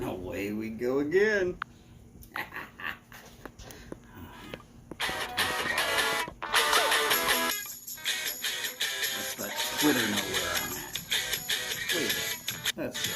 Away we go again. Let's let Twitter know where I'm at. Wait a minute. That's good.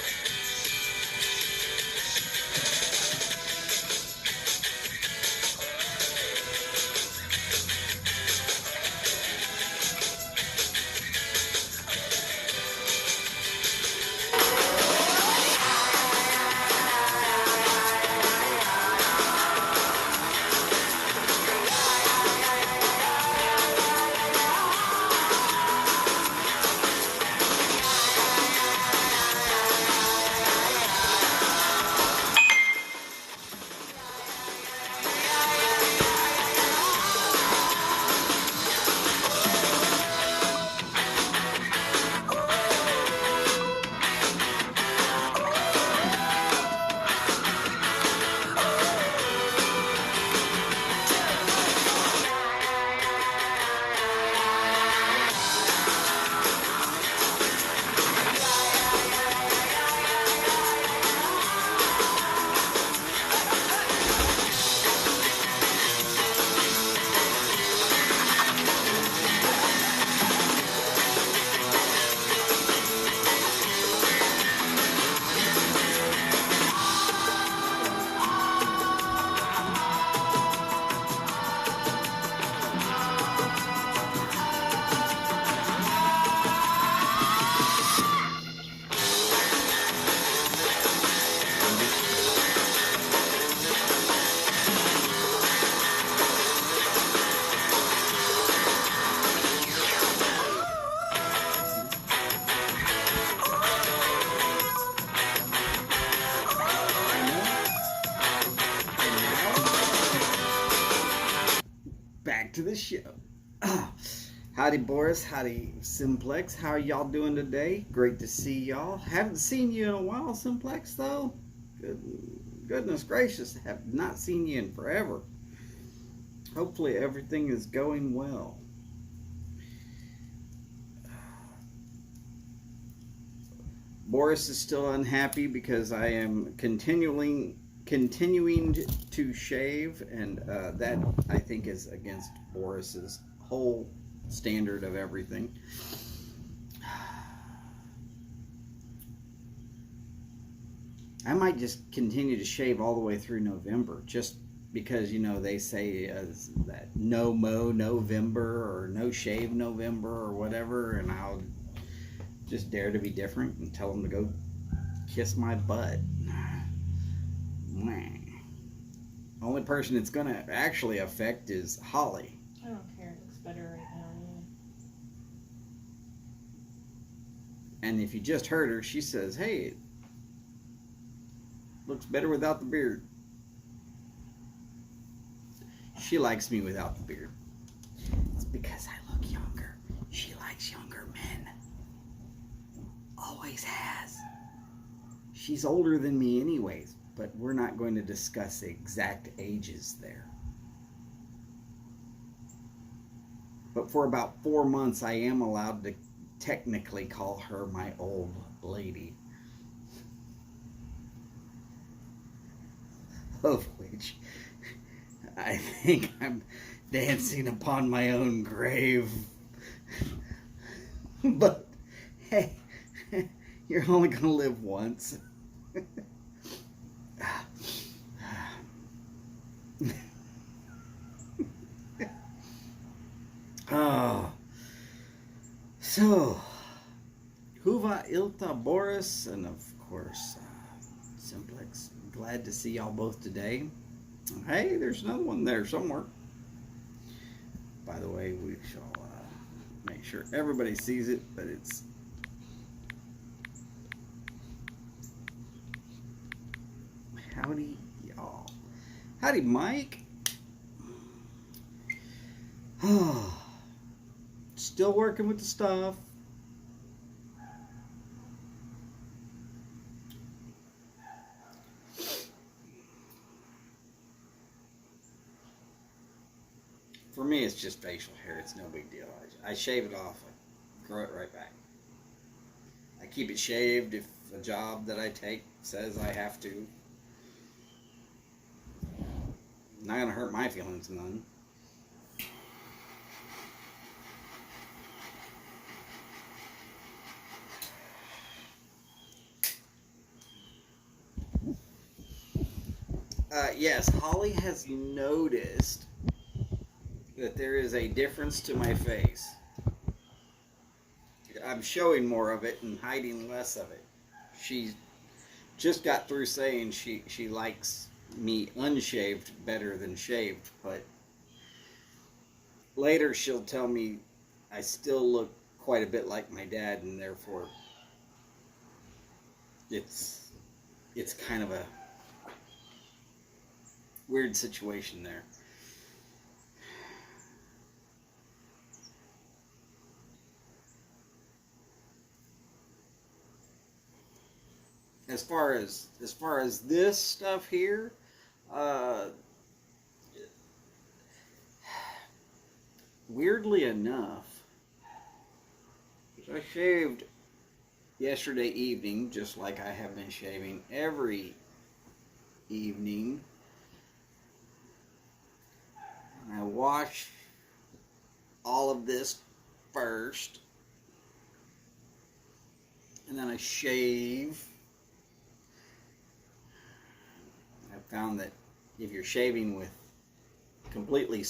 Back to the show. Howdy Boris, howdy Simplex. How are y'all doing today? Great to see y'all. Haven't seen you in a while, Simplex, though. Goodness gracious, have not seen you in forever. Hopefully everything is going well. Boris is still unhappy because I am continuing to shave, and that I think is against Boris's whole standard of everything. I might just continue to shave all the way through November, just because, you know, they say that no mow November or no shave November or whatever, and I'll just dare to be different and tell them to go kiss my butt. Only person it's gonna actually affect is Holly. I don't care. It looks better right now. Yeah. And if you just heard her, she says, "Hey, it looks better without the beard." She likes me without the beard. It's because I look younger. She likes younger men. Always has. She's older than me anyways, but we're not going to discuss the exact ages there. But for about 4 months, I am allowed to technically call her my old lady. Of which I think I'm dancing upon my own grave. But hey, you're only going to live once. Oh, so Huva Ilta Boris, and of course Simplex. Glad to see y'all both today. Hey, there's another one there somewhere. By the way, we shall make sure everybody sees it, but it's howdy y'all. Howdy Mike. Oh, still working with the stuff. For me, it's just facial hair. It's no big deal. I shave it off. I grow it right back. I keep it shaved if a job that I take says I have to. Not gonna hurt my feelings none. Yes, Holly has noticed that there is a difference to my face. I'm showing more of it and hiding less of it. She just got through saying she likes me unshaved better than shaved, but later she'll tell me I still look quite a bit like my dad, and therefore it's kind of a weird situation there. As far as this stuff here, uh, weirdly enough, I shaved yesterday evening, just like I have been shaving every evening. I wash all of this first, and then I shave. I found that if you're shaving with completely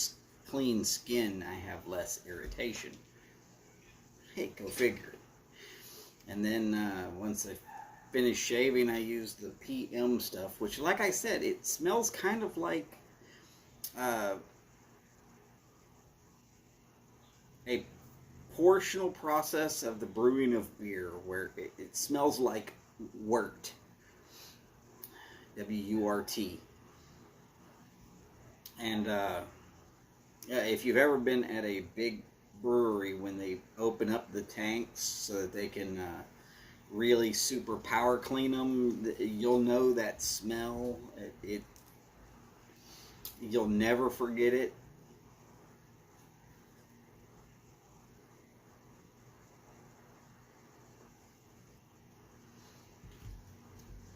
clean skin, I have less irritation. Hey, go figure. And then once I finish shaving, I use the PM stuff, which, like I said, it smells kind of like a portional process of the brewing of beer, where it smells like wort. W-U-R-T. And if you've ever been at a big brewery when they open up the tanks so that they can really super power clean them, you'll know that smell. You'll never forget it.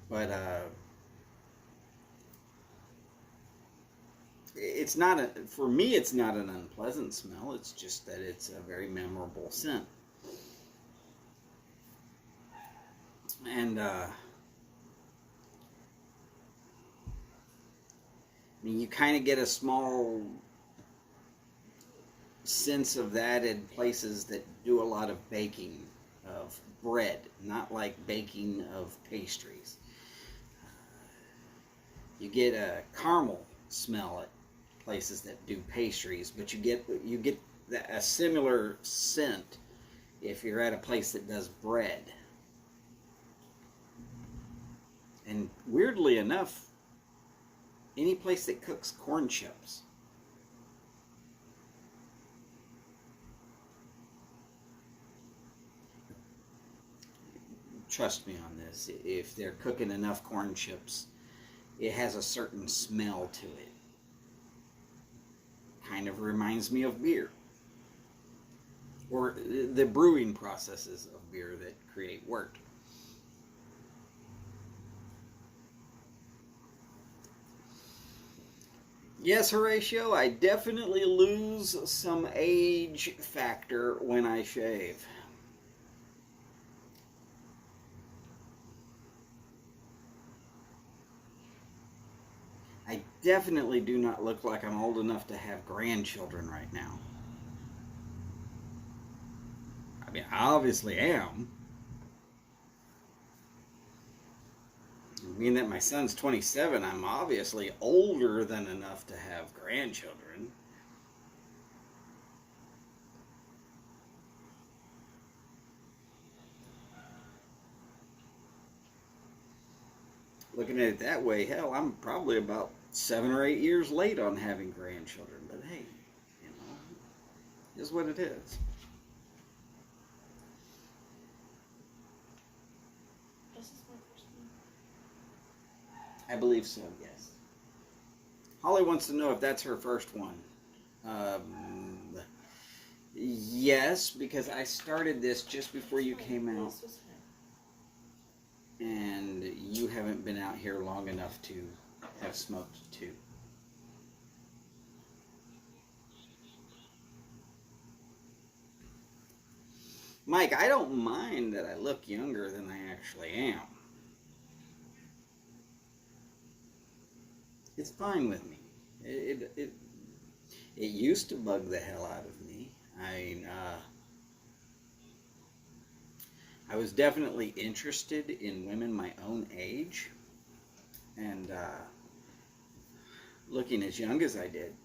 But it's not for me, it's not an unpleasant smell. It's just that it's a very memorable scent. And I mean, you kind of get a small sense of that in places that do a lot of baking of bread, not like baking of pastries. You get a caramel smell at places that do pastries, but you get a similar scent if you're at a place that does bread. And weirdly enough, any place that cooks corn chips. Trust me on this. If they're cooking enough corn chips, it has a certain smell to it. Kind of reminds me of beer. Or the brewing processes of beer that create wort. Yes, Horatio, I definitely lose some age factor when I shave. I definitely do not look like I'm old enough to have grandchildren right now. I mean, I obviously am. Being that my son's 27, I'm obviously older than enough to have grandchildren. Looking at it that way, hell, I'm probably about 7 or 8 years late on having grandchildren. But hey, you know, it is what it is. This is my first one. I believe so, yes. Holly wants to know if that's her first one. Yes, because I started this just before you came out. This was her. And you haven't been out here long enough to have smoked too. Mike, I don't mind that I look younger than I actually am. It's fine with me. It used to bug the hell out of me. I was definitely interested in women my own age, and looking as young as I did,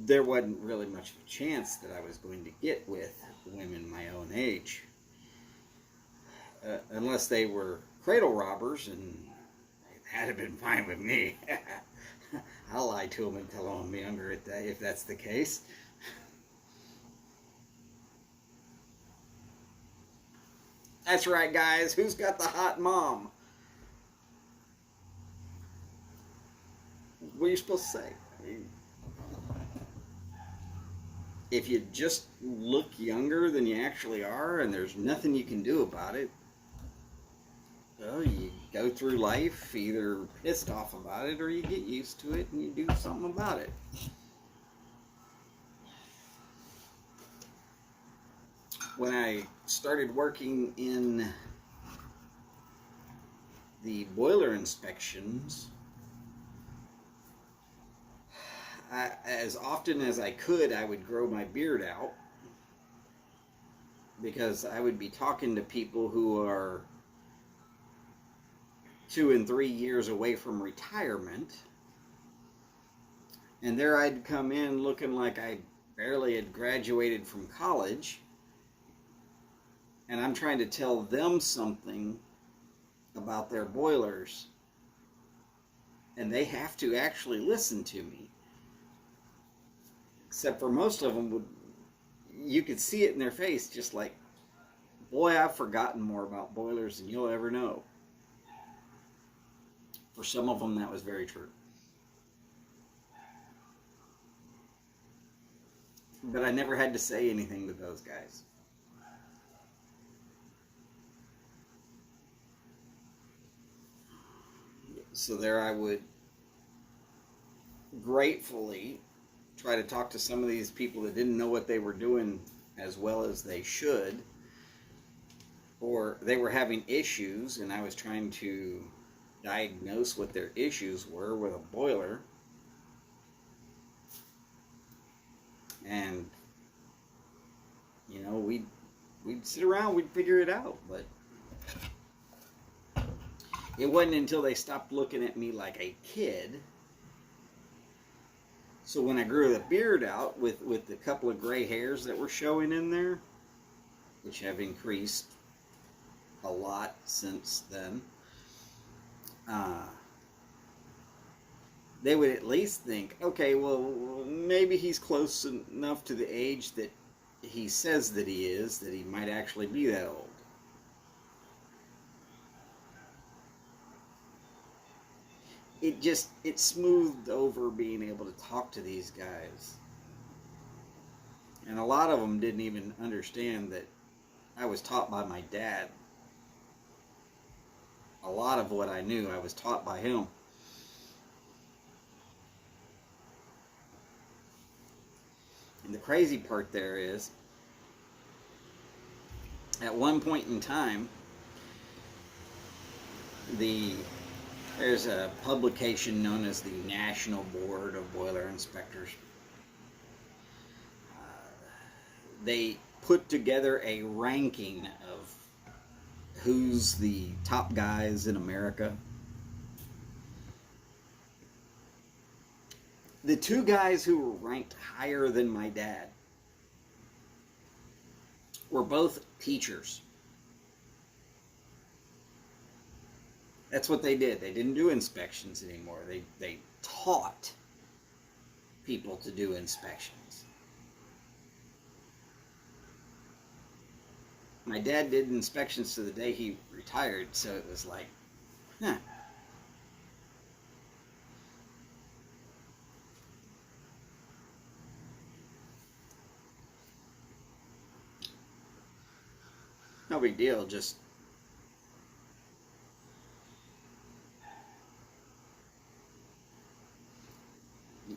there wasn't really much of a chance that I was going to get with women my own age, unless they were cradle robbers, and that'd have been fine with me. I'll lie to them and tell them I'm younger if that's the case. That's right, guys. Who's got the hot mom? What are you supposed to say? If you just look younger than you actually are and there's nothing you can do about it, well, you go through life either pissed off about it or you get used to it and you do something about it. When I started working in the boiler inspections, as often as I could, I would grow my beard out, because I would be talking to people who are 2 and 3 years away from retirement, and there I'd come in looking like I barely had graduated from college, and I'm trying to tell them something about their boilers, and they have to actually listen to me. Except for most of them, you could see it in their face, just like, boy, I've forgotten more about boilers than you'll ever know. For some of them, that was very true. But I never had to say anything to those guys. So there I would gratefully try to talk to some of these people that didn't know what they were doing as well as they should, or they were having issues and I was trying to diagnose what their issues were with a boiler, and you know, we'd sit around, we'd figure it out. But it wasn't until they stopped looking at me like a kid. So when I grew the beard out with the couple of gray hairs that were showing in there, which have increased a lot since then, they would at least think, okay, well, maybe he's close enough to the age that he says that he might actually be that old. It smoothed over being able to talk to these guys. And a lot of them didn't even understand that I was taught by my dad. A lot of what I knew, I was taught by him. And the crazy part there is, at one point in time, there's a publication known as the National Board of Boiler Inspectors. They put together a ranking of who's the top guys in America. The two guys who were ranked higher than my dad were both teachers. That's what they did. They didn't do inspections anymore. They taught people to do inspections. My dad did inspections to the day he retired, so it was like, huh. No big deal, just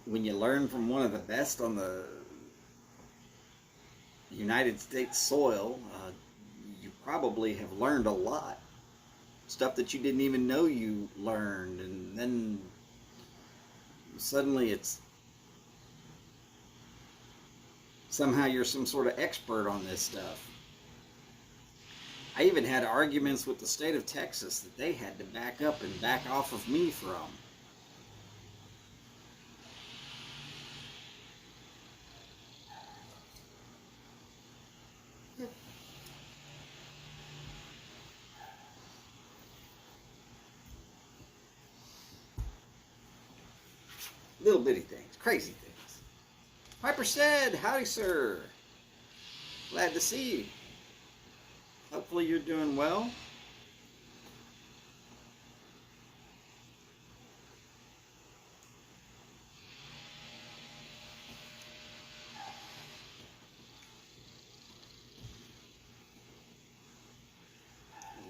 when you learn from one of the best on the United States soil, you probably have learned a lot. Stuff that you didn't even know you learned, and then suddenly it's somehow you're some sort of expert on this stuff. I even had arguments with the state of Texas that they had to back up and back off of me from. Little bitty things, crazy things. Piper said, "Howdy, sir. Glad to see you. Hopefully you're doing well."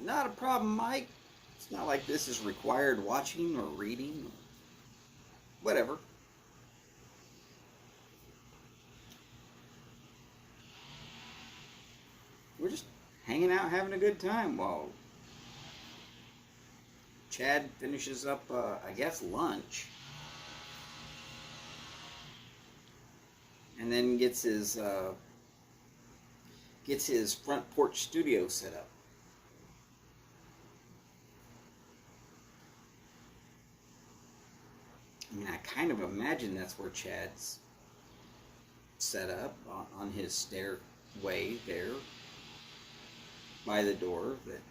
Not a problem, Mike. It's not like this is required watching or reading or whatever. We're just hanging out, having a good time while Chad finishes up, I guess, lunch. And then gets his front porch studio set up. I mean, I kind of imagine that's where Chad's set up on his stairway there by the door that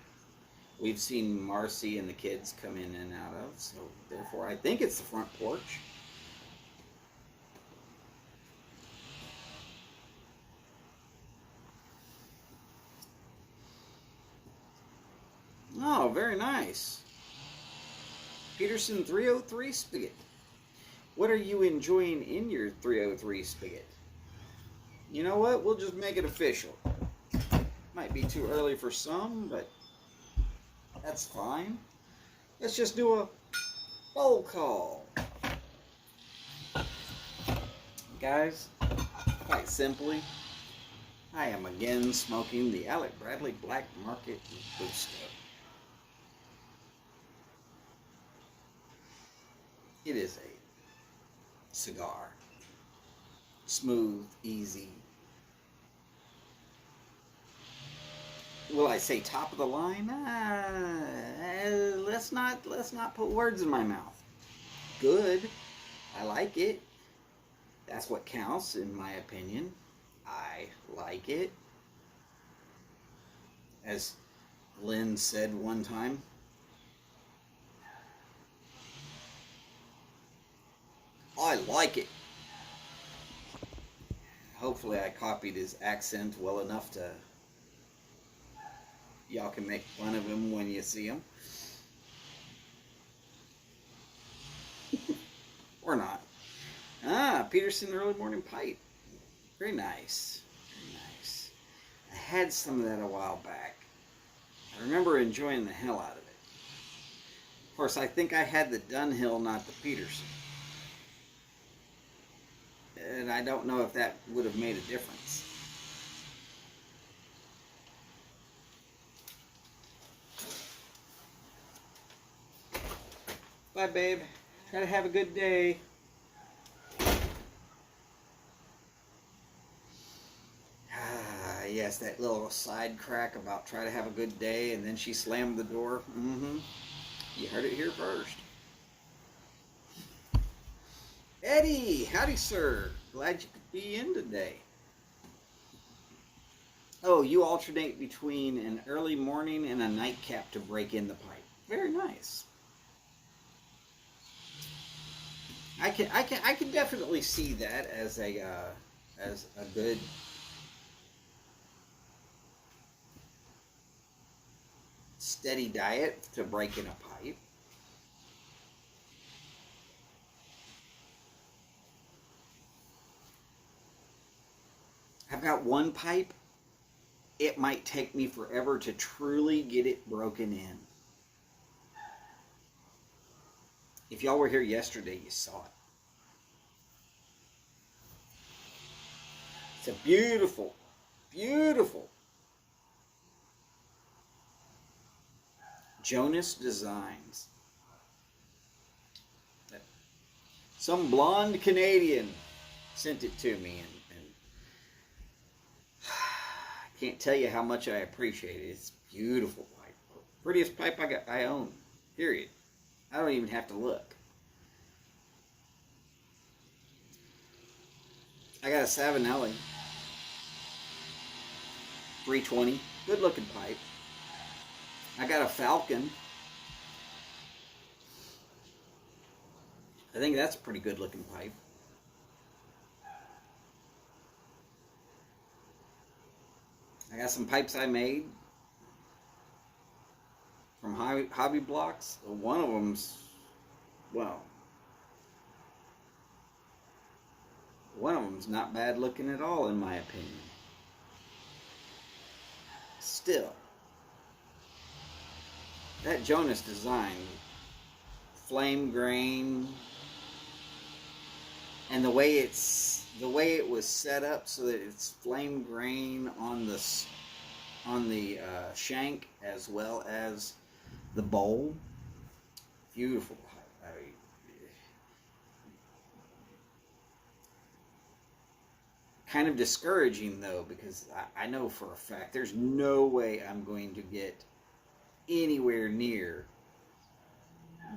we've seen Marcy and the kids come in and out of. So therefore, I think it's the front porch. Oh, very nice. Peterson 303 spigot. What are you enjoying in your 303 spigot? You know what? We'll just make it official. Might be too early for some, but that's fine. Let's just do a roll call. Guys, quite simply, I am again smoking the Alec Bradley Black Market Robusto. It is a cigar. Smooth, easy. Will I say top of the line? Let's not put words in my mouth. Good. I like it. That's what counts, in my opinion. I like it. As Lynn said one time, I like it. Hopefully I copied his accent well enough to y'all can make fun of him when you see him. Or not. Peterson early morning pipe. Very nice. Very nice. I had some of that a while back. I remember enjoying the hell out of it. Of course, I think I had the Dunhill, not the Peterson. And I don't know if that would have made a difference. Bye, babe. Try to have a good day. Yes, that little side crack about try to have a good day, and then she slammed the door. You heard it here first. Eddie, howdy, sir. Glad you could be in today. Oh, you alternate between an early morning and a nightcap to break in the pipe. Very nice. I can definitely see that as a good steady diet to break in a pipe. I've got one pipe. It might take me forever to truly get it broken in. If y'all were here yesterday, you saw it. It's a beautiful, Beautiful. Jonas Designs. Some blonde Canadian sent it to me, and I can't tell you how much I appreciate it. It's beautiful pipe. Prettiest pipe I own. Period. I don't even have to look. I got a Savinelli 320. Good looking pipe. I got a Falcon. I think that's a pretty good looking pipe. I got some pipes I made from Hobby Blocks. One of them's, well, one of them's not bad looking at all in my opinion. Still, that Jonas Design, flame grain, and the way it was set up so that it's flame grain on the shank as well as the bowl. Beautiful pipe. Kind of discouraging though, because I know for a fact there's no way I'm going to get anywhere near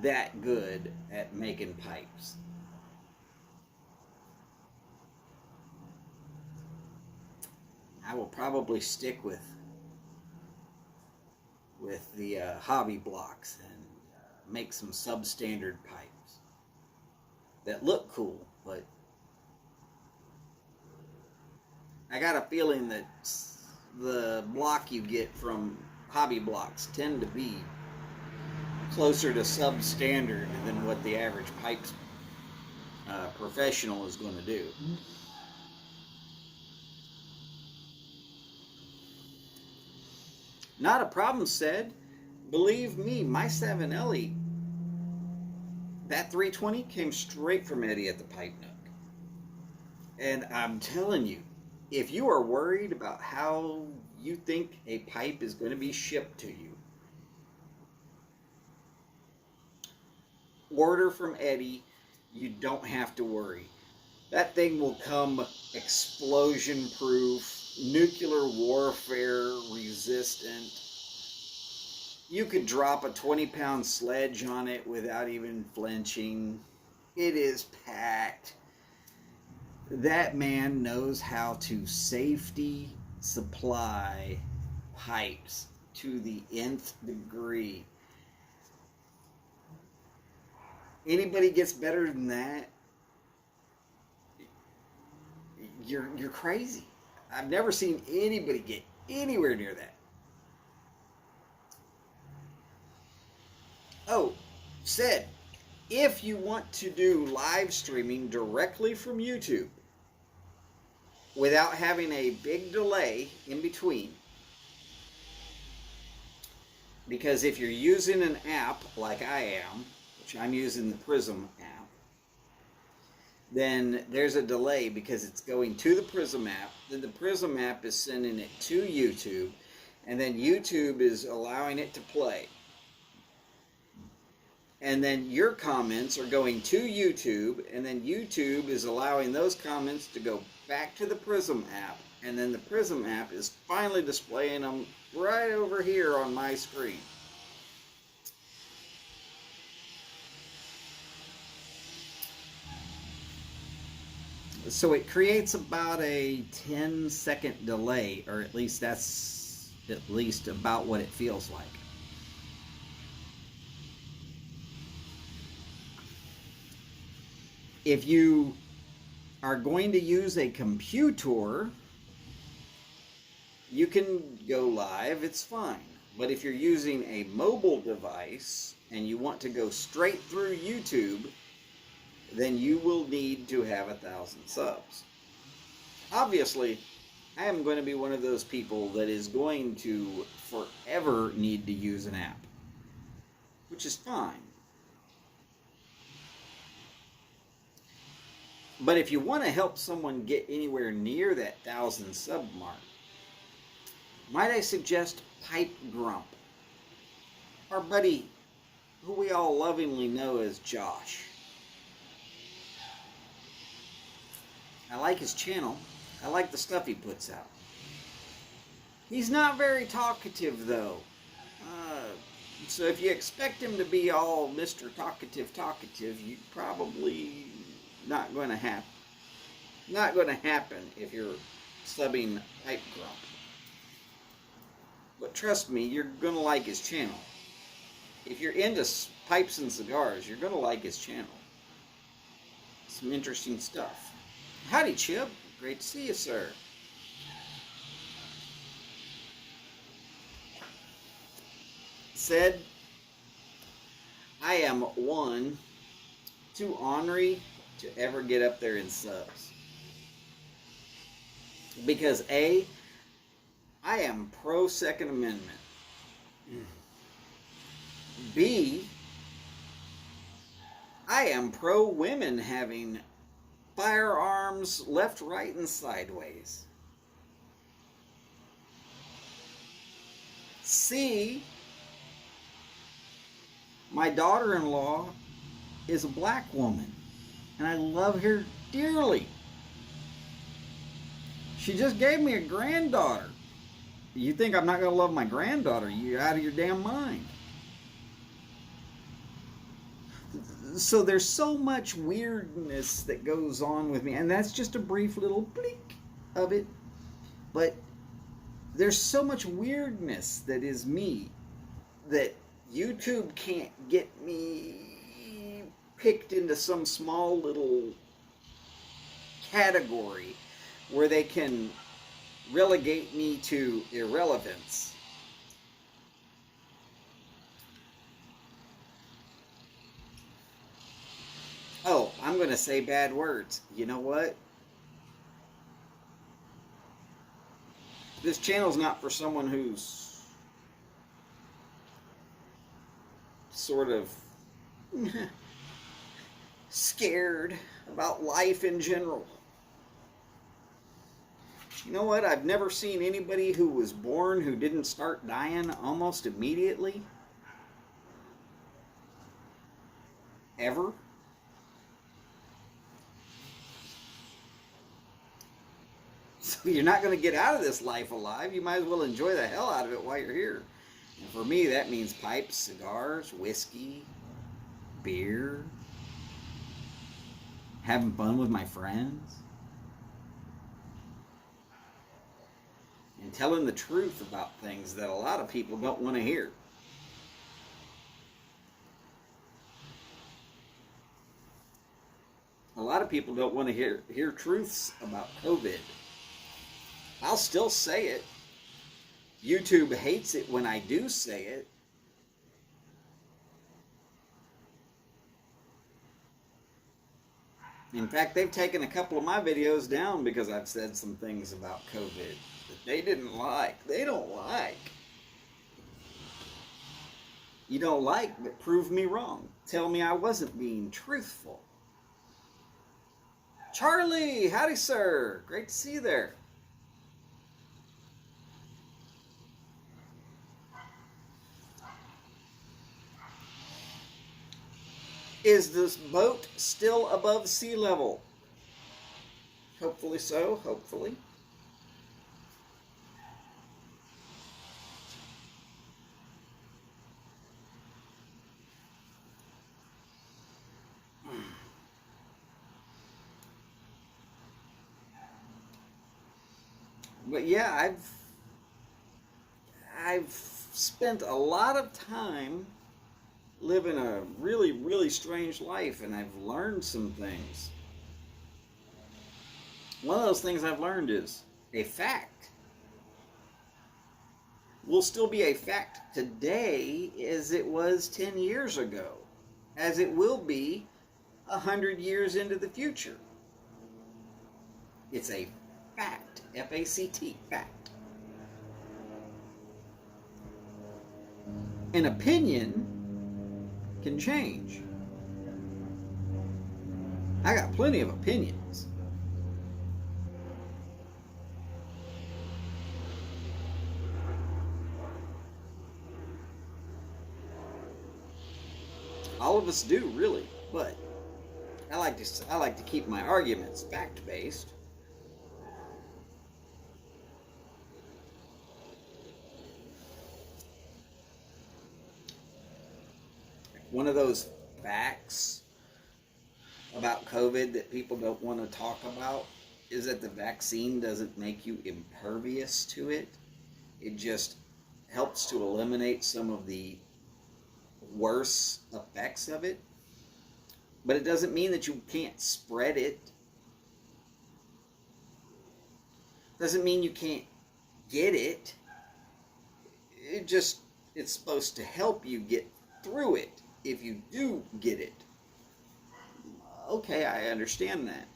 that good at making pipes. I will probably stick with the Hobby Blocks and make some substandard pipes that look cool, but I got a feeling that the block you get from Hobby Blocks tend to be closer to substandard than what the average pipes professional is going to do. Not a problem said. Believe me, my Savinelli, that 320 came straight from Eddie at the Pipe Nook. And I'm telling you, if you are worried about how you think a pipe is going to be shipped to you, order from Eddie. You don't have to worry. That thing will come explosion proof, nuclear warfare resistant. You could drop a 20-pound sledge on it without even flinching. It is packed. That man knows how to safety supply pipes to the nth degree. Anybody gets better than that, you're crazy. I've never seen anybody get anywhere near that. Oh, said, if you want to do live streaming directly from YouTube without having a big delay in between, because if you're using an app like I am, which I'm using the Prism app, then there's a delay because it's going to the Prism app, then the Prism app is sending it to YouTube, and then YouTube is allowing it to play. And then your comments are going to YouTube, and then YouTube is allowing those comments to go back to the Prism app, and then the Prism app is finally displaying them right over here on my screen. So it creates about a 10-second delay, or at least that's at least about what it feels like. If you are going to use a computer, you can go live, it's fine. But if you're using a mobile device and you want to go straight through YouTube, then you will need to have 1,000 subs. Obviously, I am going to be one of those people that is going to forever need to use an app, which is fine. But if you want to help someone get anywhere near that 1,000 sub mark, Might I suggest Pipe Grump, our buddy who we all lovingly know as Josh. I like his channel. I like the stuff he puts out. He's not very talkative though. So if you expect him to be all Mr. Talkative, you probably not going to happen. Not going to happen if you're subbing Pipe Grump. But trust me, you're going to like his channel. If you're into pipes and cigars, you're going to like his channel. Some interesting stuff. Howdy, Chip. Great to see you, sir. Said, I am one too ornery to ever get up there in subs. Because A, I am pro Second Amendment. B, I am pro women having firearms left, right, and sideways. C, my daughter-in-law is a black woman, and I love her dearly. She just gave me a granddaughter. You think I'm not going to love my granddaughter? You're out of your damn mind. So there's so much weirdness that goes on with me, and that's just a brief little blink of it. But there's so much weirdness that is me that YouTube can't get me picked into some small little category where they can relegate me to irrelevance. Oh, I'm going to say bad words. You know what? This channel's not for someone who's sort of scared about life in general. You know what? I've never seen anybody who was born who didn't start dying almost immediately. Ever. So you're not going to get out of this life alive. You might as well enjoy the hell out of it while you're here. And for me, that means pipes, cigars, whiskey, beer, having fun with my friends, and telling the truth about things that a lot of people don't want to hear. A lot of people don't want to hear truths about COVID. I'll still say it. YouTube hates it when I do say it. In fact, they've taken a couple of my videos down because I've said some things about COVID that they didn't like. They don't like. You don't like, but prove me wrong. Tell me I wasn't being truthful. Charlie, howdy, sir. Great to see you there. Is this boat still above sea level? Hopefully so, hopefully. But yeah, I've spent a lot of time living a really, really strange life, and I've learned some things. One of those things I've learned is a fact will still be a fact today as it was 10 years ago, as it will be 100 years into the future. It's a fact, F-A-C-T, fact. An opinion can change. I got plenty of opinions. All of us do, really. But I like to keep my arguments fact based. One of those facts about COVID that people don't want to talk about is that the vaccine doesn't make you impervious to it. It just helps to eliminate some of the worse effects of it. But it doesn't mean that you can't spread it. Doesn't mean you can't get it. It's supposed to help you get through it if you do get it. Okay, I understand that.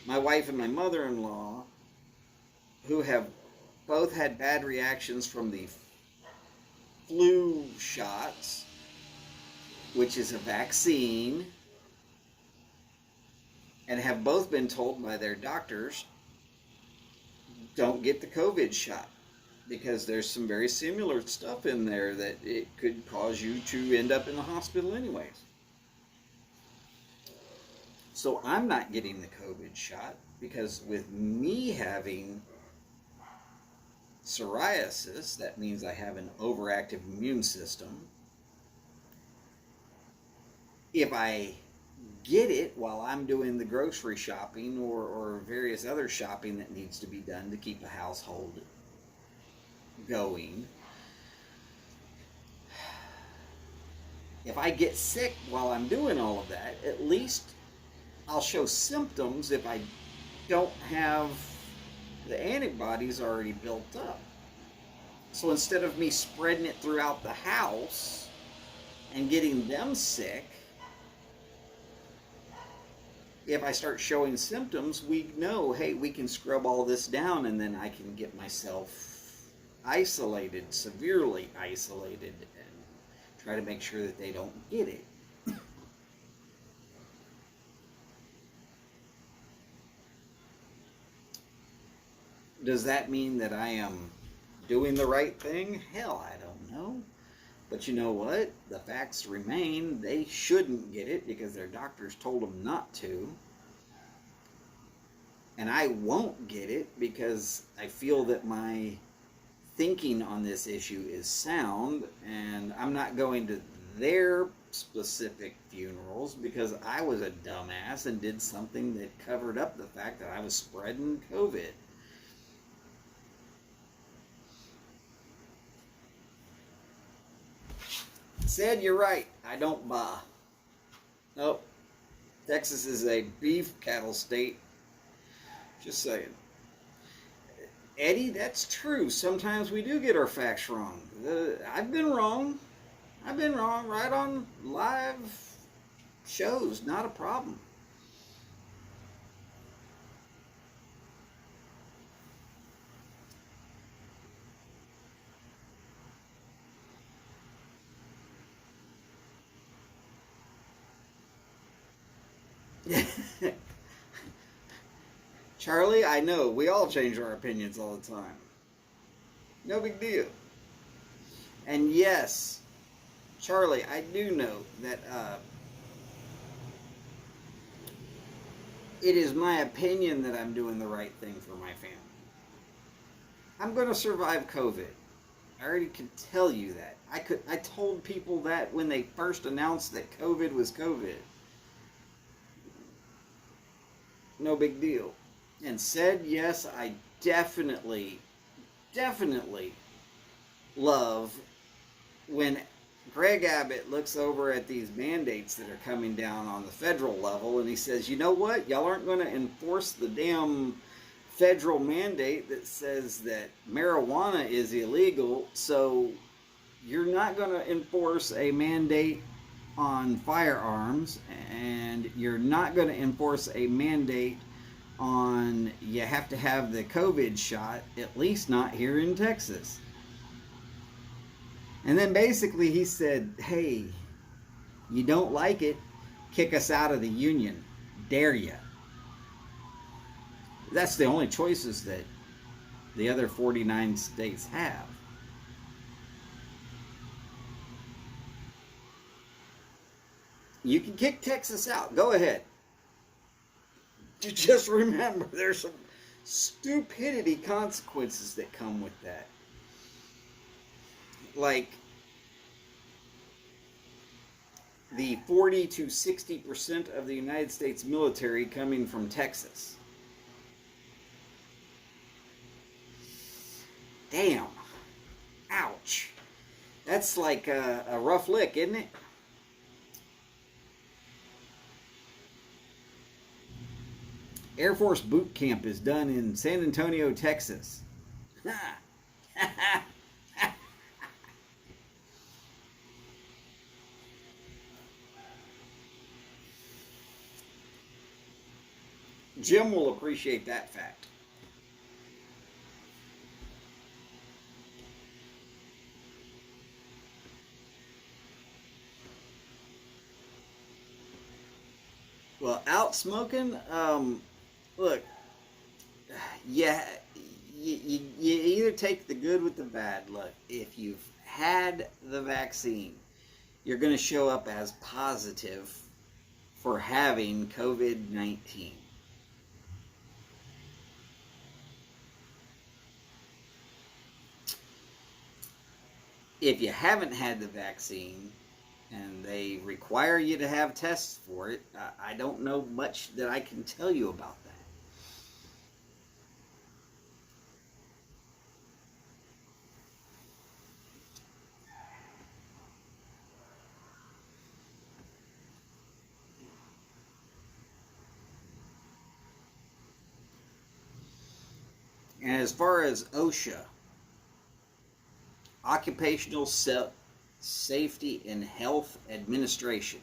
My wife and my mother-in-law, who have both had bad reactions from the flu shots, which is a vaccine, and have both been told by their doctors, don't get the COVID shot, because there's some very similar stuff in there that it could cause you to end up in the hospital anyways. So I'm not getting the COVID shot because with me having psoriasis, that means I have an overactive immune system. If I get it while I'm doing the grocery shopping or various other shopping that needs to be done to keep the household going, if I get sick while I'm doing all of that, at least I'll show symptoms if I don't have the antibodies already built up. So instead of me spreading it throughout the house and getting them sick, if I start showing symptoms, we know, hey, we can scrub all this down and then I can get myself isolated, severely isolated, and try to make sure that they don't get it. Does that mean that I am doing the right thing? Hell, I don't know. But you know what? The facts remain. They shouldn't get it because their doctors told them not to. And I won't get it because I feel that my thinking on this issue is sound, and I'm not going to their specific funerals because I was a dumbass and did something that covered up the fact that I was spreading COVID. Said, you're right. I don't buy. Nope. Texas is a beef cattle state. Just saying. Eddie, that's true. Sometimes we do get our facts wrong. I've been wrong. I've been wrong right on live shows. Not a problem. Charlie, I know. We all change our opinions all the time. No big deal. And yes, Charlie, I do know that it is my opinion that I'm doing the right thing for my family. I'm going to survive COVID. I already could tell you that. I told people that when they first announced that COVID was COVID. No big deal. And said, yes, I definitely love when Greg Abbott looks over at these mandates that are coming down on the federal level and he says, you know what? Y'all aren't going to enforce the damn federal mandate that says that marijuana is illegal, so you're not going to enforce a mandate on firearms, and you're not going to enforce a mandate on you have to have the COVID shot, at least not here in Texas. And then basically he said, hey, you don't like it, kick us out of the union. Dare ya. That's the only choices that the other 49 states have. You can kick Texas out. Go ahead. Just remember, there's some stupidity consequences that come with that. Like the 40 to 60% of the United States military coming from Texas. Damn. Ouch. That's like a rough lick, isn't it? Air Force boot camp is done in San Antonio, Texas. Jim will appreciate that fact. Well, out smoking, look, yeah, you either take the good with the bad. Look, if you've had the vaccine, you're going to show up as positive for having COVID-19. If you haven't had the vaccine and they require you to have tests for it, I don't know much that I can tell you about that. And as far as OSHA, Occupational Safety and Health Administration,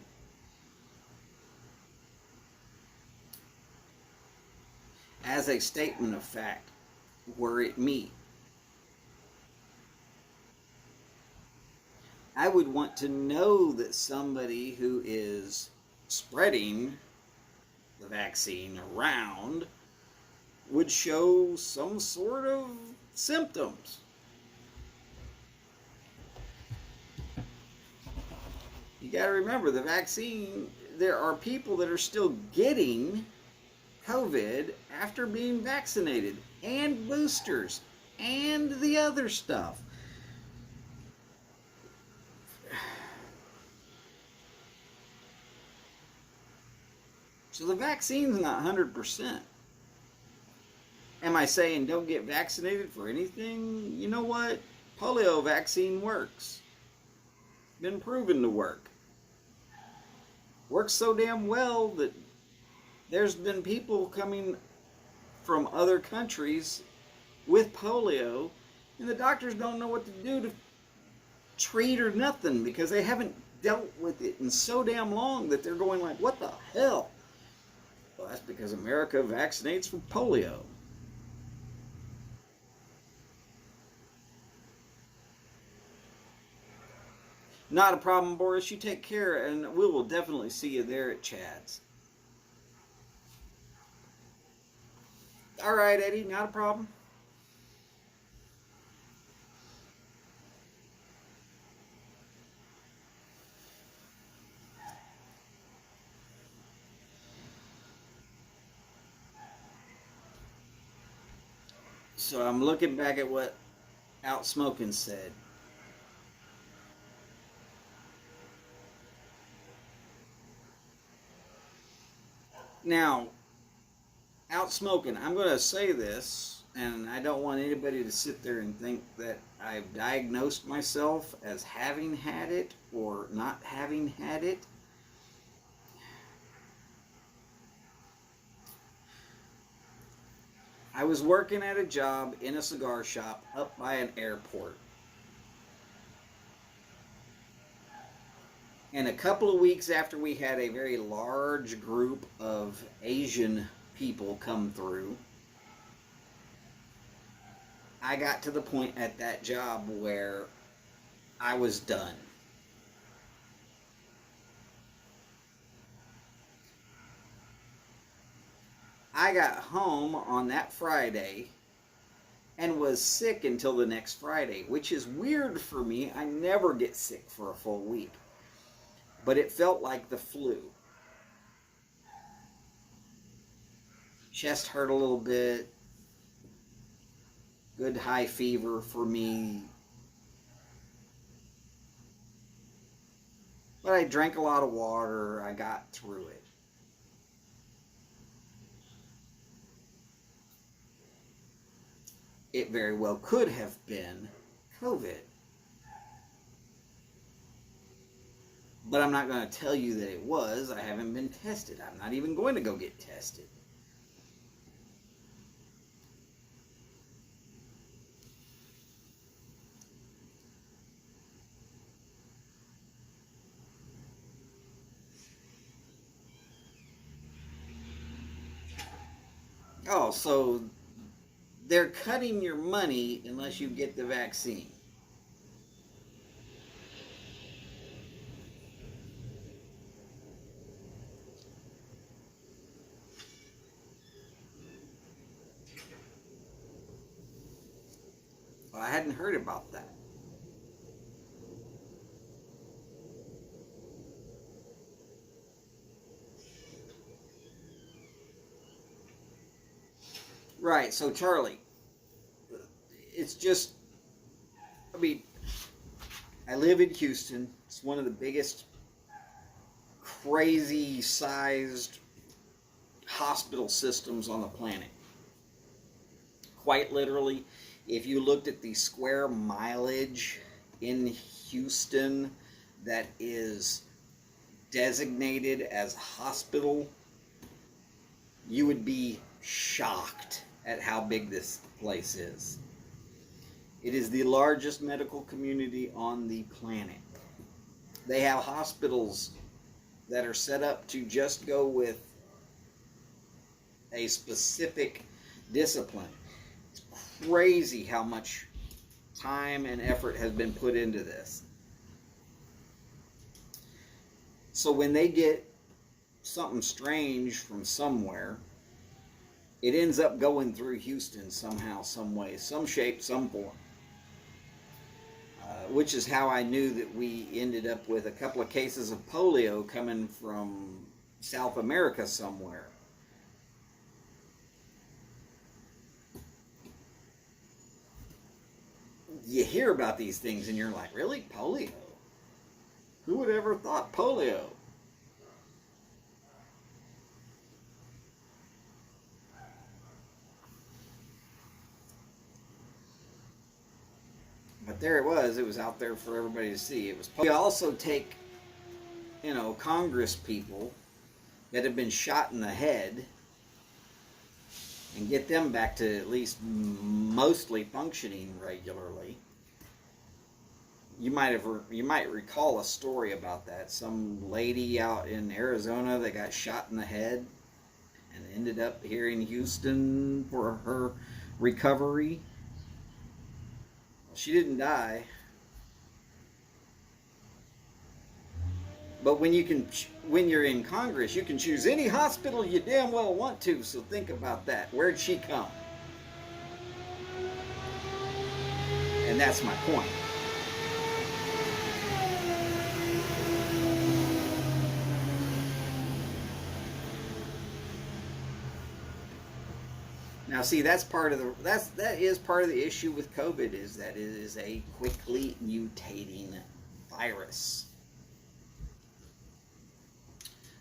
as a statement of fact, were it me, I would want to know that somebody who is spreading the vaccine around would show some sort of symptoms. You got to remember, the vaccine, there are people that are still getting COVID after being vaccinated, and boosters, and the other stuff. So the vaccine's not 100%. Am I saying don't get vaccinated for anything? You know what? Polio vaccine works. Been proven to work. Works so damn well that there's been people coming from other countries with polio, and the doctors don't know what to do to treat or nothing because they haven't dealt with it in so damn long that they're going like, what the hell? Well, that's because America vaccinates for polio. Not a problem, Boris. You take care, and we will definitely see you there at Chad's. All right, Eddie, not a problem. So I'm looking back at what Out Smoking said. Now, Out Smoking, I'm going to say this, and I don't want anybody to sit there and think that I've diagnosed myself as having had it or not having had it. I was working at a job in a cigar shop up by an airport. And a couple of weeks after we had a very large group of Asian people come through, I got to the point at that job where I was done. I got home on that Friday and was sick until the next Friday, which is weird for me. I never get sick for a full week. but it felt like the flu. Chest hurt a little bit. Good high fever for me. But I drank a lot of water. I got through it. It very well could have been COVID. But I'm not going to tell you that it was. I haven't been tested. I'm not even going to go get tested. Oh, so they're cutting your money unless you get the vaccine. Well, I hadn't heard about that. Right, so Charlie, it's just, I mean, I live in Houston. It's one of the biggest, crazy sized hospital systems on the planet. Quite literally, if you looked at the square mileage in Houston that is designated as hospital, you would be shocked at how big this place is. It is the largest medical community on the planet. They have hospitals that are set up to just go with a specific discipline. It's crazy how much time and effort has been put into this. So when they get something strange from somewhere, it ends up going through Houston somehow, some way, some shape, some form. Which is how I knew that we ended up with a couple of cases of polio coming from South America somewhere. You hear about these things and you're like, really? Polio? Who would ever thought polio? But there it was out there for everybody to see. It was. We also take, Congress people that have been shot in the head and get them back to at least mostly functioning regularly. You might recall a story about that. Some lady out in Arizona that got shot in the head and ended up here in Houston for her recovery. She didn't die. But when you're in Congress, you can choose any hospital you damn well want to. So think about that. Where'd she come? And that's my point. Now, see, that is part of the issue with COVID, is that it is a quickly mutating virus,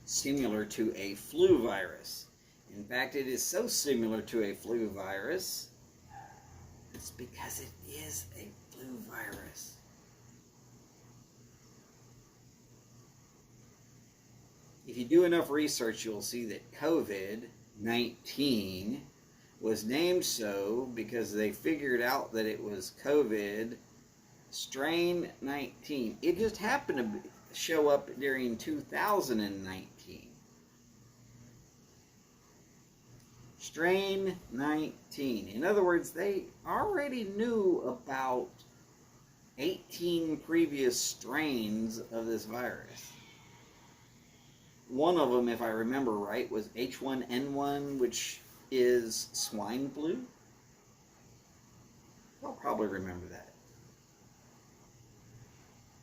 similar to a flu virus. In fact, it is so similar to a flu virus, it's because it is a flu virus. If you do enough research, you'll see that COVID-19 was named so because they figured out that it was COVID strain 19. It just happened to show up during 2019. Strain 19. In other words, they already knew about 18 previous strains of this virus. One of them, if I remember right, was H1N1, which is swine flu. I'll probably remember that.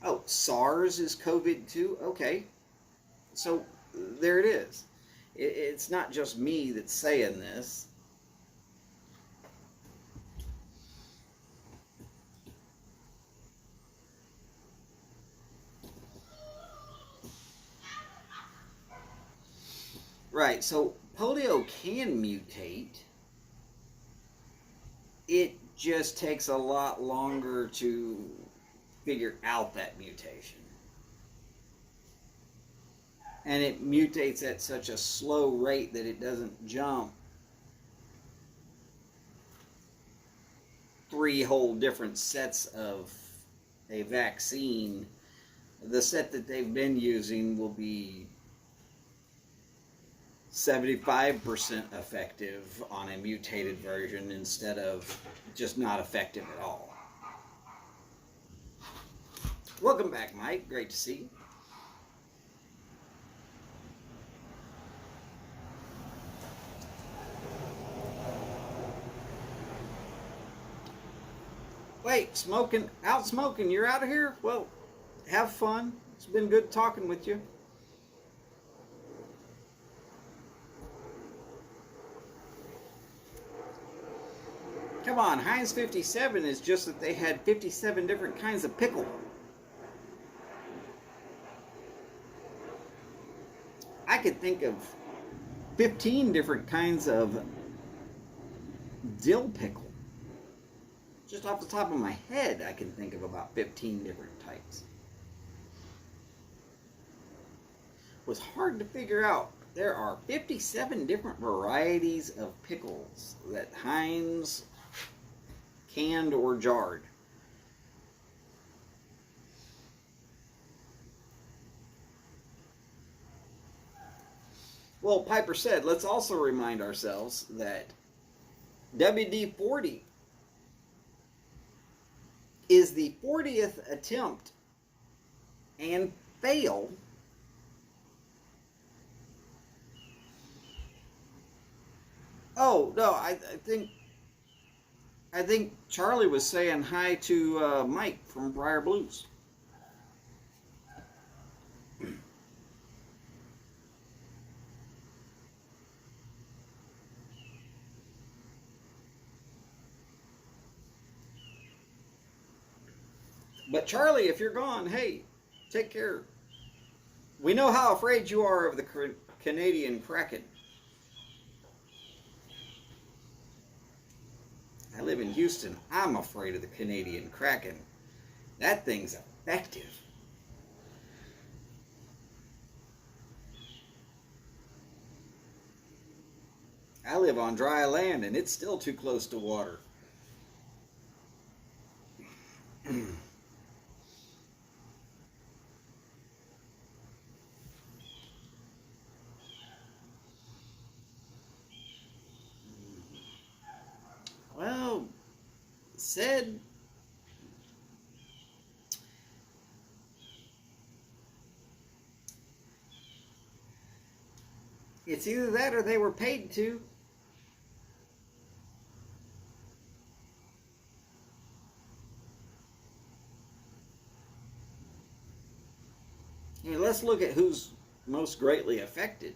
Oh, SARS is COVID too? Okay. So there it is. It's not just me that's saying this. Right, so polio can mutate. It just takes a lot longer to figure out that mutation. And it mutates at such a slow rate that it doesn't jump 3 whole different sets of a vaccine. The set that they've been using will be 75% effective on a mutated version instead of just not effective at all. Welcome back, Mike. Great to see you. Wait, out smoking, you're out of here? Well, have fun. It's been good talking with you. Come on, Heinz 57 is just that they had 57 different kinds of pickle. I could think of 15 different kinds of dill pickle. Just off the top of my head, I can think of about 15 different types. It was hard to figure out. There are 57 different varieties of pickles that Heinz canned or jarred. Well, Piper said, let's also remind ourselves that WD-40 is the 40th attempt and fail Oh, no, I think Charlie was saying hi to Mike from Briar Blues. But Charlie, if you're gone, hey, take care. We know how afraid you are of the Canadian Kraken. I live in Houston. I'm afraid of the Canadian Kraken. That thing's effective. I live on dry land and it's still too close to water. Well, said it's either that or they were paid to. I mean, let's look at who's most greatly affected.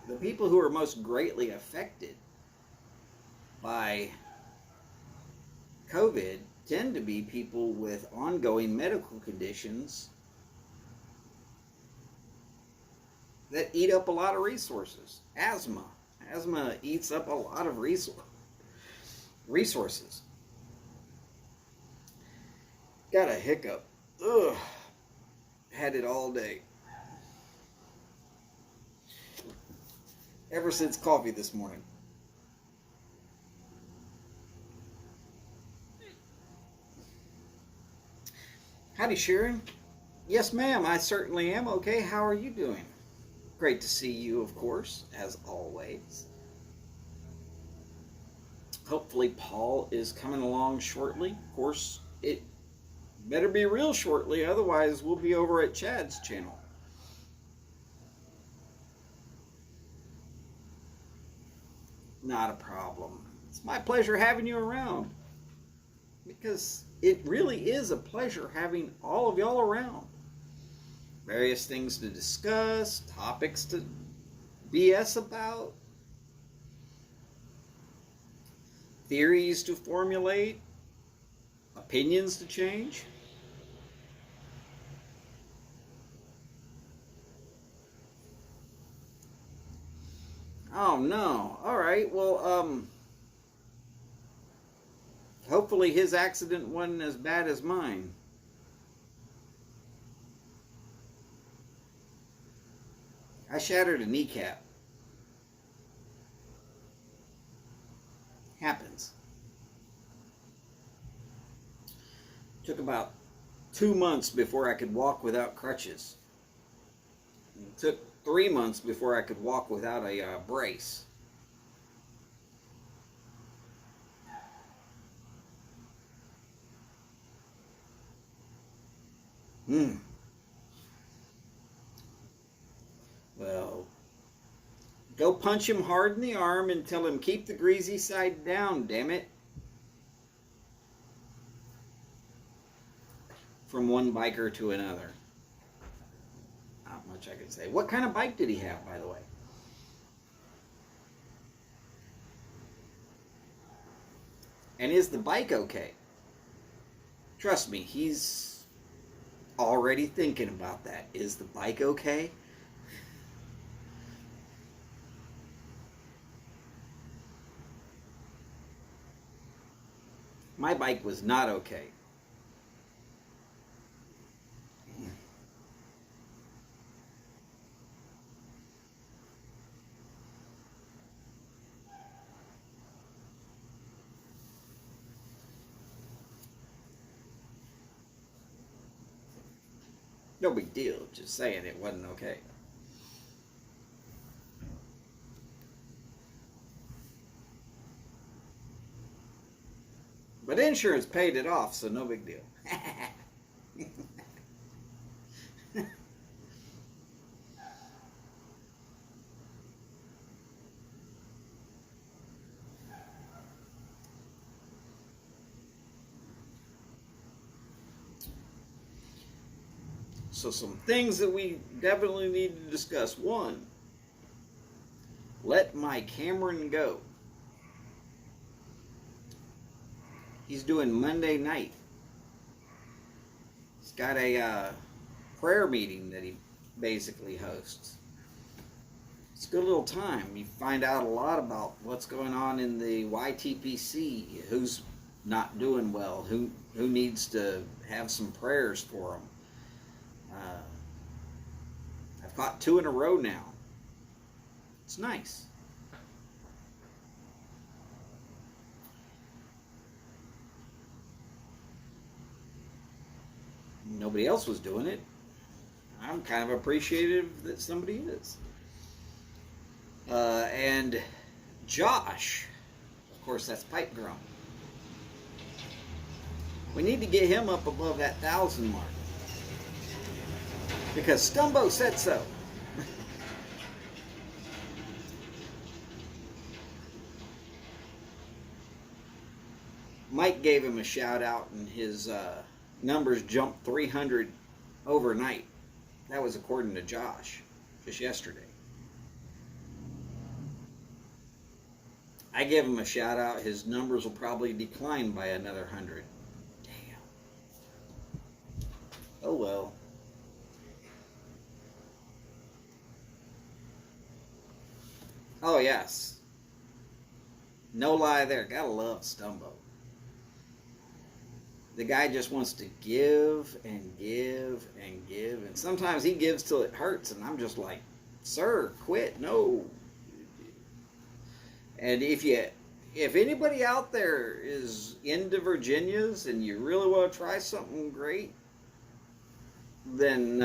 The people who are most greatly affected by COVID tend to be people with ongoing medical conditions that eat up a lot of resources. Asthma. Asthma eats up a lot of resources. Got a hiccup. Ugh. Had it all day. Ever since coffee this morning. Howdy, Sharon. Yes, ma'am, I certainly am okay. How are you doing? Great to see you, of course, as always. Hopefully Paul is coming along shortly. Of course, it better be real shortly, otherwise we'll be over at Chad's channel. Not a problem. It's my pleasure having you around. Because it really is a pleasure having all of y'all around. Various things to discuss, topics to BS about, theories to formulate, opinions to change. Oh no. All right. Well, hopefully his accident wasn't as bad as mine. I shattered a kneecap. Happens. Took about 2 months before I could walk without crutches. It took 3 months before I could walk without a brace. Well, go punch him hard in the arm and tell him keep the greasy side down, damn it. From one biker to another. Not much I can say. What kind of bike did he have, by the way? And is the bike okay? Trust me, he's already thinking about that. Is the bike okay? My bike was not okay. No big deal, just saying it wasn't okay. But insurance paid it off, so no big deal. So some things that we definitely need to discuss. One, let my Cameron go. He's doing Monday night. He's got a prayer meeting that he basically hosts. It's a good little time. You find out a lot about what's going on in the YTPC, who's not doing well, who needs to have some prayers for them. I've caught 2 in a row now. It's nice. Nobody else was doing it. I'm kind of appreciative that somebody is. And Josh, of course, that's Pipe Drum. We need to get him up above that 1,000 mark. Because Stumbo said so. Mike gave him a shout out and his numbers jumped 300 overnight. That was according to Josh, just yesterday. I gave him a shout out. His numbers will probably decline by another 100. Damn. Oh well. Oh yes. No lie there. Gotta love Stumbo. The guy just wants to give and give and give. And sometimes he gives till it hurts. And I'm just like, sir, quit. No. And if anybody out there is into Virginias and you really want to try something great, then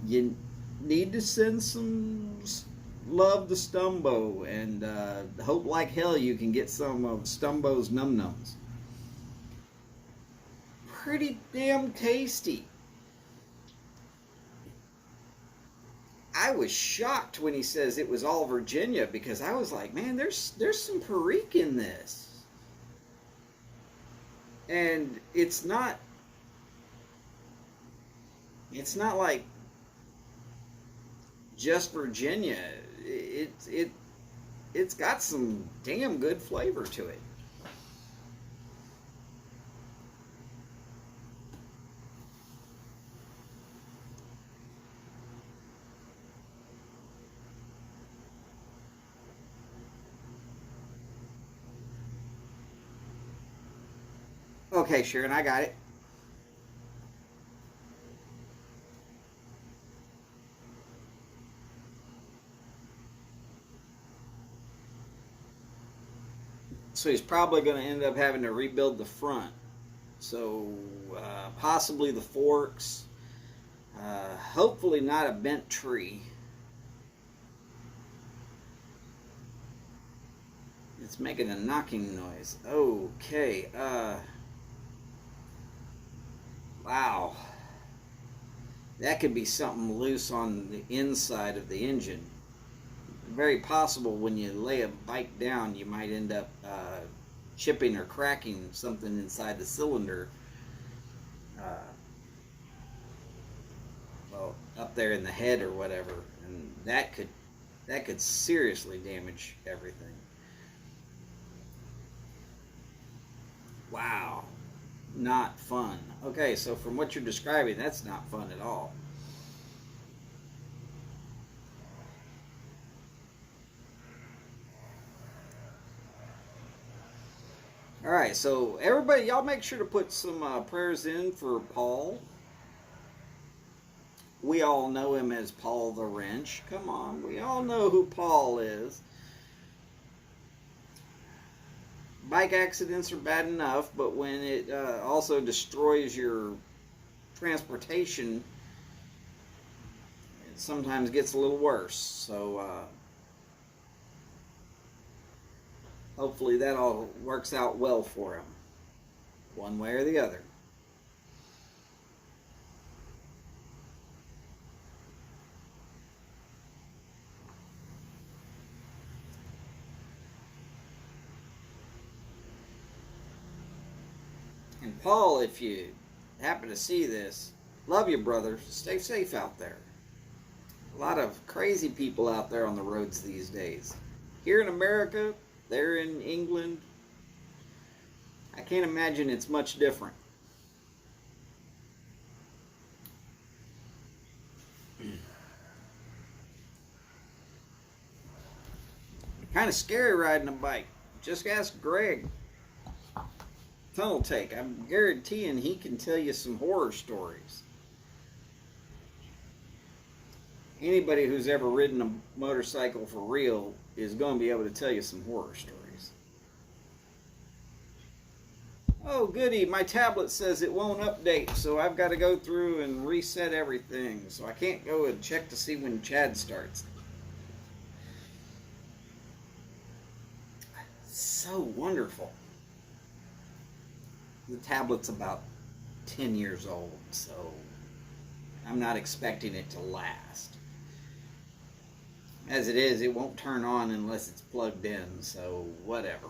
you need to send some love to Stumbo, and hope like hell you can get some of Stumbo's Num Nums. Pretty damn tasty. I was shocked when he says it was all Virginia, because I was like, man, there's some Perique in this. And it's not like just Virginia. It's got some damn good flavor to it. Okay, Sharon, I got it. So he's probably going to end up having to rebuild the front. So possibly the forks. Hopefully not a bent tree. It's making a knocking noise. Okay. Wow. That could be something loose on the inside of the engine. Very possible when you lay a bike down, you might end up chipping or cracking something inside the cylinder. Well, up there in the head or whatever, and that could seriously damage everything. Wow, not fun. Okay, so from what you're describing, that's not fun at all. All right, so everybody, y'all make sure to put some prayers in for Paul. We all know him as Paul the Wrench. Come on, we all know who Paul is. Bike accidents are bad enough, but when it also destroys your transportation, it sometimes gets a little worse. So hopefully that all works out well for him, one way or the other. And Paul, if you happen to see this, love you, brother. Stay safe out there. A lot of crazy people out there on the roads these days. Here in America, there in England, I can't imagine it's much different. Kind of scary riding a bike. Just ask Greg. Tunnel Take. I'm guaranteeing he can tell you some horror stories. Anybody who's ever ridden a motorcycle for real is going to be able to tell you some horror stories. Oh, goody. My tablet says it won't update, so I've got to go through and reset everything. So I can't go and check to see when Chad starts. So wonderful. The tablet's about 10 years old, so I'm not expecting it to last. As it is, it won't turn on unless it's plugged in, so whatever.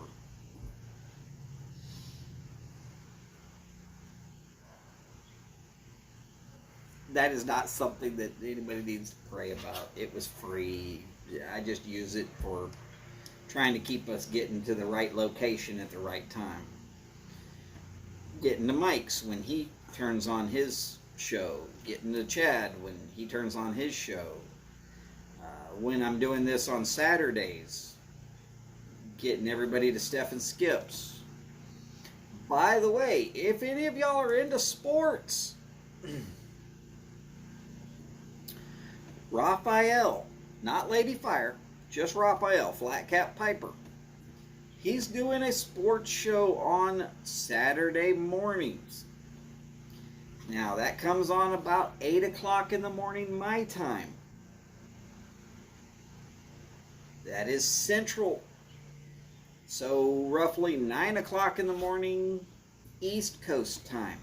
That is not something that anybody needs to pray about. It was free. I just use it for trying to keep us getting to the right location at the right time. Getting to Mike's when he turns on his show. Getting to Chad when he turns on his show. When I'm doing this on Saturdays. Getting everybody to Steph and Skip's. By the way, if any of y'all are into sports, Raphael, not Lady Fire, just Raphael, Flat Cap Piper. He's doing a sports show on Saturday mornings. Now, that comes on about 8 o'clock in the morning, my time. That is Central. So, roughly 9 o'clock in the morning, East Coast time.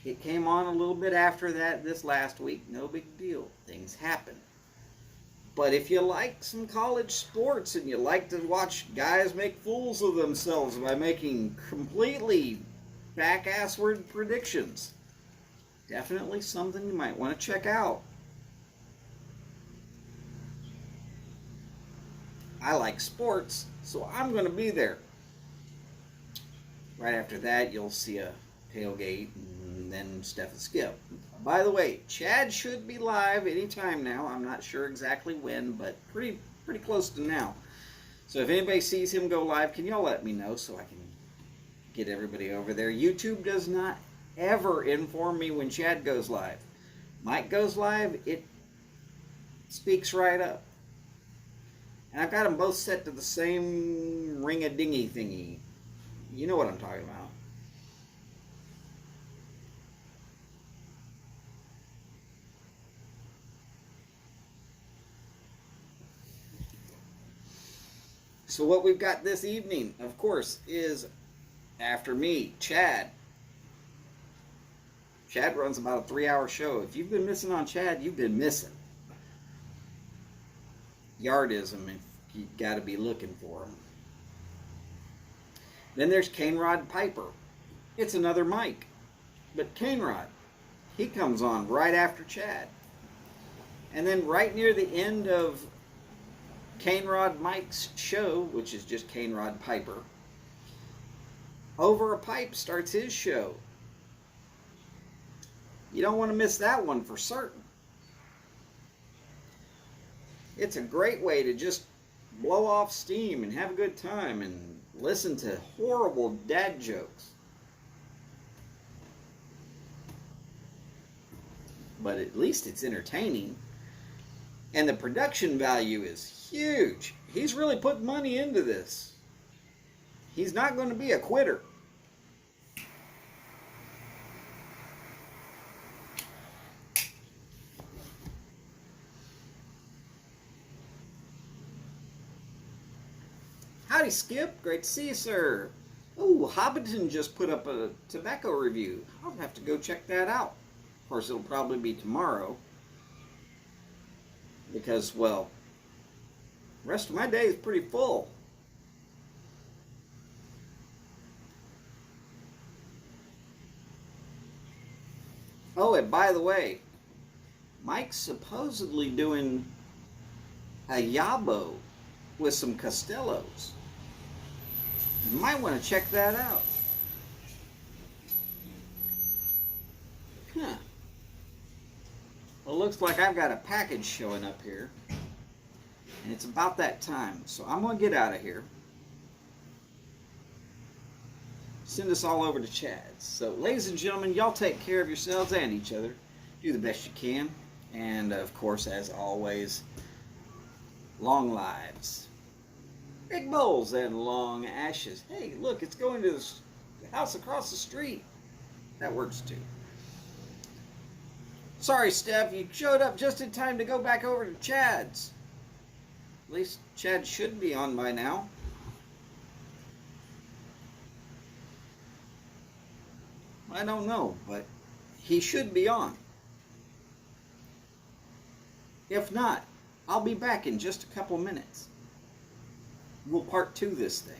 It came on a little bit after that this last week. No big deal. Things happen. But if you like some college sports and you like to watch guys make fools of themselves by making completely back-assward predictions, definitely something you might want to check out. I like sports, so I'm going to be there. Right after that, you'll see a tailgate and then Steph and Skip. By the way, Chad should be live anytime now. I'm not sure exactly when, but pretty close to now. So if anybody sees him go live, can y'all let me know so I can get everybody over there? YouTube does not ever inform me when Chad goes live. Mike goes live, it speaks right up. And I've got them both set to the same ring-a-dingy thingy. You know what I'm talking about. So what we've got this evening, of course, is after me, Chad. Chad runs about a 3-hour show. If you've been missing on Chad, you've been missing. Yardism, if you got to be looking for him. Then there's Cainrod Piper. It's another Mike. But Cainrod, he comes on right after Chad. And then right near the end of Cainrod Mike's show, which is just Cainrod Piper, Over a Pipe starts his show. You don't want to miss that one for certain. It's a great way to just blow off steam and have a good time and listen to horrible dad jokes. But at least it's entertaining. And the production value is huge. He's really put money into this. He's not going to be a quitter. Howdy, Skip. Great to see you, sir. Oh, Hobbiton just put up a tobacco review. I'll have to go check that out. Of course, it'll probably be tomorrow. Because, well, the rest of my day is pretty full. Oh, and by the way, Mike's supposedly doing a Yabo with some Costellos. You might want to check that out. Huh. Well, it looks like I've got a package showing up here. And it's about that time. So I'm going to get out of here. Send us all over to Chad's. So, ladies and gentlemen, y'all take care of yourselves and each other. Do the best you can. And, of course, as always, long lives. Big bowls and long ashes. Hey, look, it's going to the house across the street. That works too. Sorry, Steph, you showed up just in time to go back over to Chad's. At least Chad should be on by now. I don't know, but he should be on. If not, I'll be back in just a couple minutes. We'll part 2 this thing.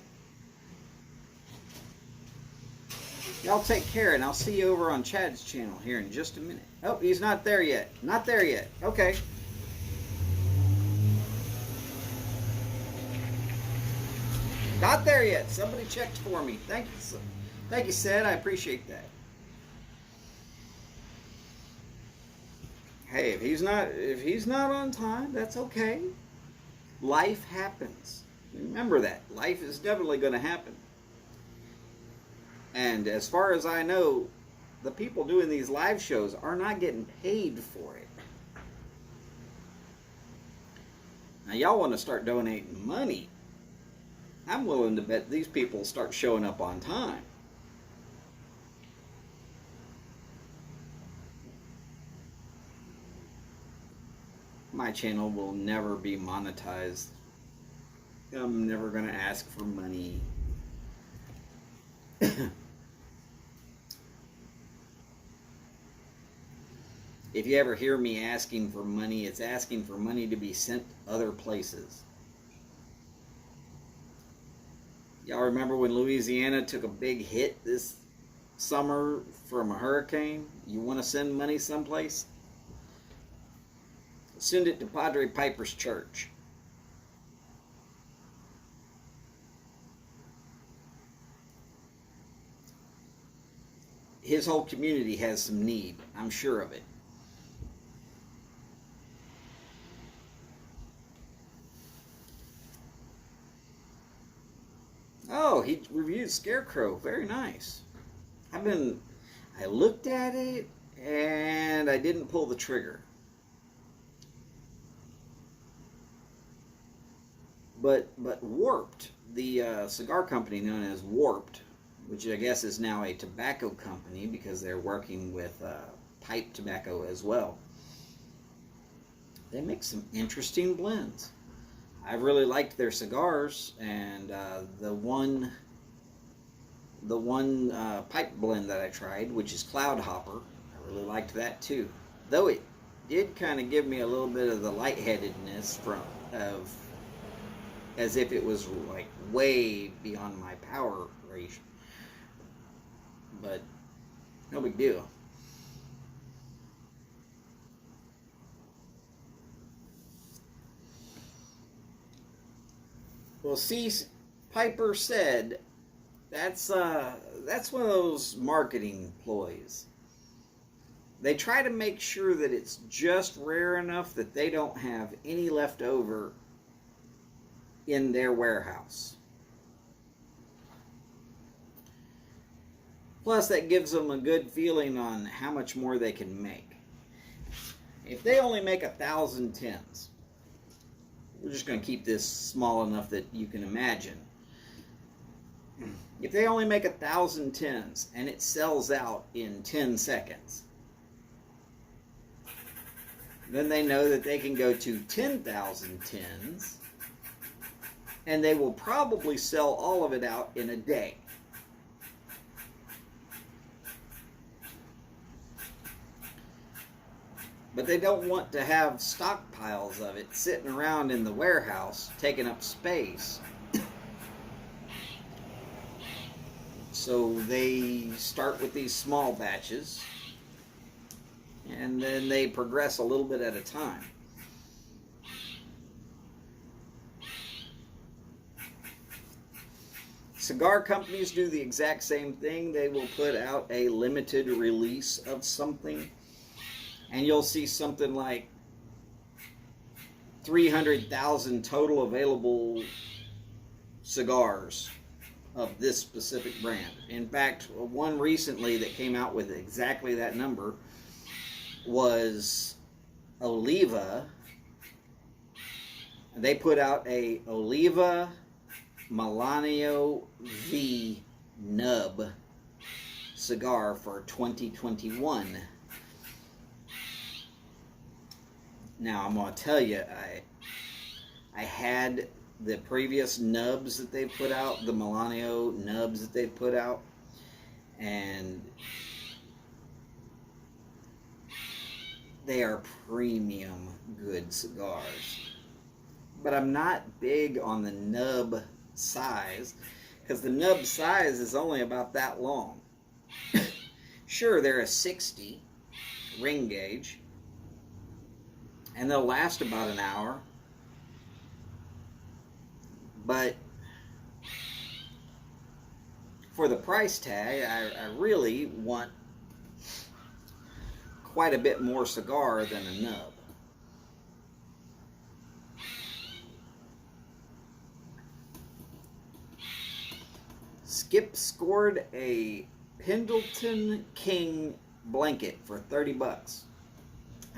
Y'all take care, and I'll see you over on Chad's channel here in just a minute. Oh, he's not there yet. Not there yet. Okay. Not there yet. Somebody checked for me. Thank you. Thank you, Sid. I appreciate that. Hey, if he's not on time, that's okay. Life happens. Remember that. Life is definitely going to happen. And as far as I know, the people doing these live shows are not getting paid for it. Now, y'all want to start donating money. I'm willing to bet these people start showing up on time. My channel will never be monetized. I'm never going to ask for money. If you ever hear me asking for money, it's asking for money to be sent other places. Y'all remember when Louisiana took a big hit this summer from a hurricane? You want to send money someplace? Send it to Padre Piper's church. His whole community has some need. I'm sure of it. Oh, he reviewed Scarecrow. Very nice. I looked at it and I didn't pull the trigger. But Warped, the cigar company known as Warped, which I guess is now a tobacco company because they're working with pipe tobacco as well. They make some interesting blends. I really liked their cigars, and the one pipe blend that I tried, which is Cloud Hopper, I really liked that too. Though it did kind of give me a little bit of the lightheadedness of as if it was like way beyond my power ratio. But no big deal. Well, see, Piper said that's one of those marketing ploys. They try to make sure that it's just rare enough that they don't have any left over in their warehouse. Plus, that gives them a good feeling on how much more they can make. If they only make 1,000 tins, we're just going to keep this small enough that you can imagine. If they only make 1,000 tins and it sells out in 10 seconds, then they know that they can go to 10,000 tins and they will probably sell all of it out in a day. But they don't want to have stockpiles of it sitting around in the warehouse, taking up space. So they start with these small batches, and then they progress a little bit at a time. Cigar companies do the exact same thing. They will put out a limited release of something, and you'll see something like 300,000 total available cigars of this specific brand. In fact, one recently that came out with exactly that number was Oliva. They put out a Oliva Melanio V Nub cigar for 2021. Now, I'm going to tell you, I had the previous nubs that they put out, the Melanio nubs that they put out, and they are premium good cigars. But I'm not big on the nub size, because the nub size is only about that long. Sure, they're a 60 ring gauge, and they'll last about an hour, but for the price tag, I really want quite a bit more cigar than a nub. Skip scored a Pendleton King blanket for 30 bucks.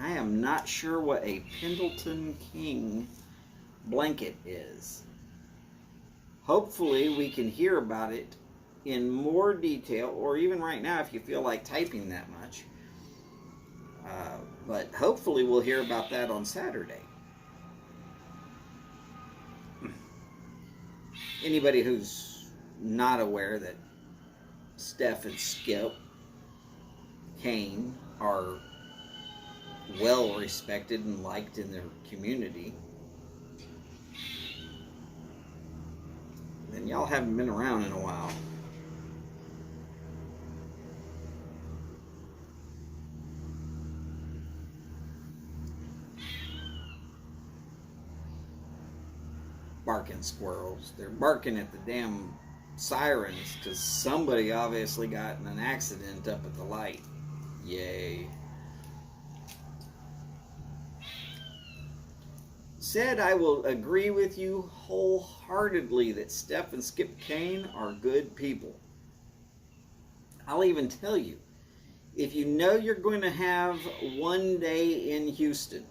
I am not sure what a Pendleton King blanket is. Hopefully we can hear about it in more detail, or even right now if you feel like typing that much. But hopefully we'll hear about that on Saturday. Anybody who's not aware that Steph and Skip Kane are well respected and liked in their community. And y'all haven't been around in a while. Barking squirrels. They're barking at the damn sirens because somebody obviously got in an accident up at the light. Yay. Said I will agree with you wholeheartedly that Steph and Skip Kane are good people. I'll even tell you, if you know you're going to have one day in Houston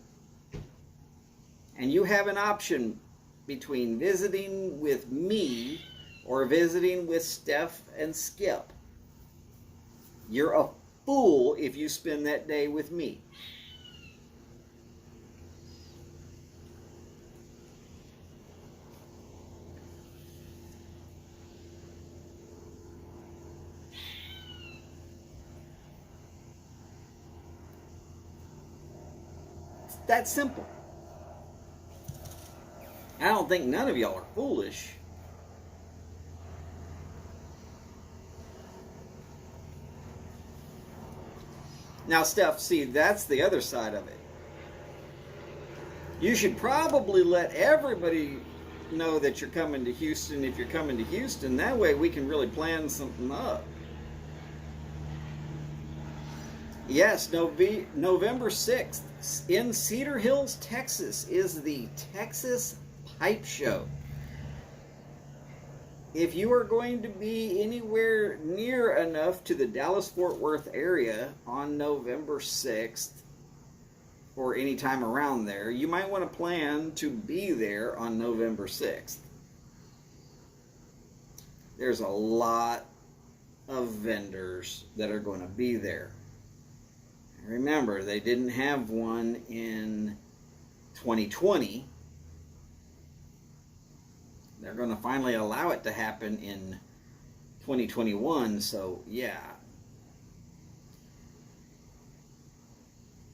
and you have an option between visiting with me or visiting with Steph and Skip, you're a fool if you spend that day with me. It's that simple. I don't think none of y'all are foolish. Now, Steph, see, that's the other side of it. You should probably let everybody know that you're coming to Houston if you're coming to Houston. That way we can really plan something up. Yes, November 6th in Cedar Hills, Texas is the Texas Pipe Show. If you are going to be anywhere near enough to the Dallas-Fort Worth area on November 6th, or any time around there, you might want to plan to be there on November 6th. There's a lot of vendors that are going to be there. Remember, they didn't have one in 2020. They're going to finally allow it to happen in 2021, so yeah.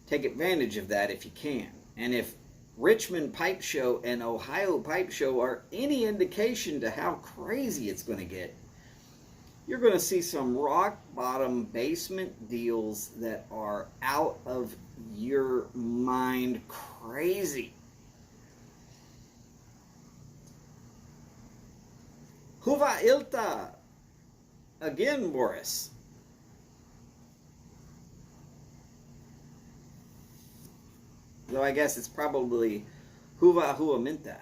Take advantage of that if you can. And if Richmond Pipe Show and Ohio Pipe Show are any indication to how crazy it's going to get, you're going to see some rock bottom basement deals that are out of your mind crazy. Huva Ilta. Again, Boris. Though I guess it's probably Huva Huaminta.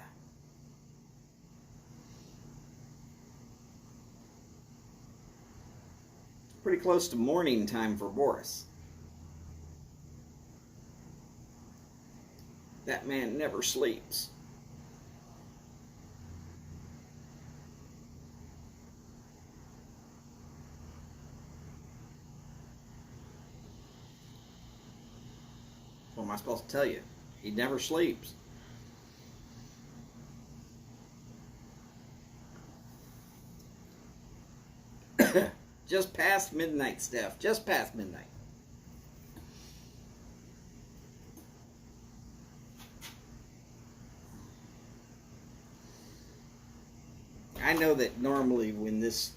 Pretty close to morning time for Boris. That man never sleeps. What am I supposed to tell you? He never sleeps. Just past midnight, Steph. Just past midnight. I know that normally when this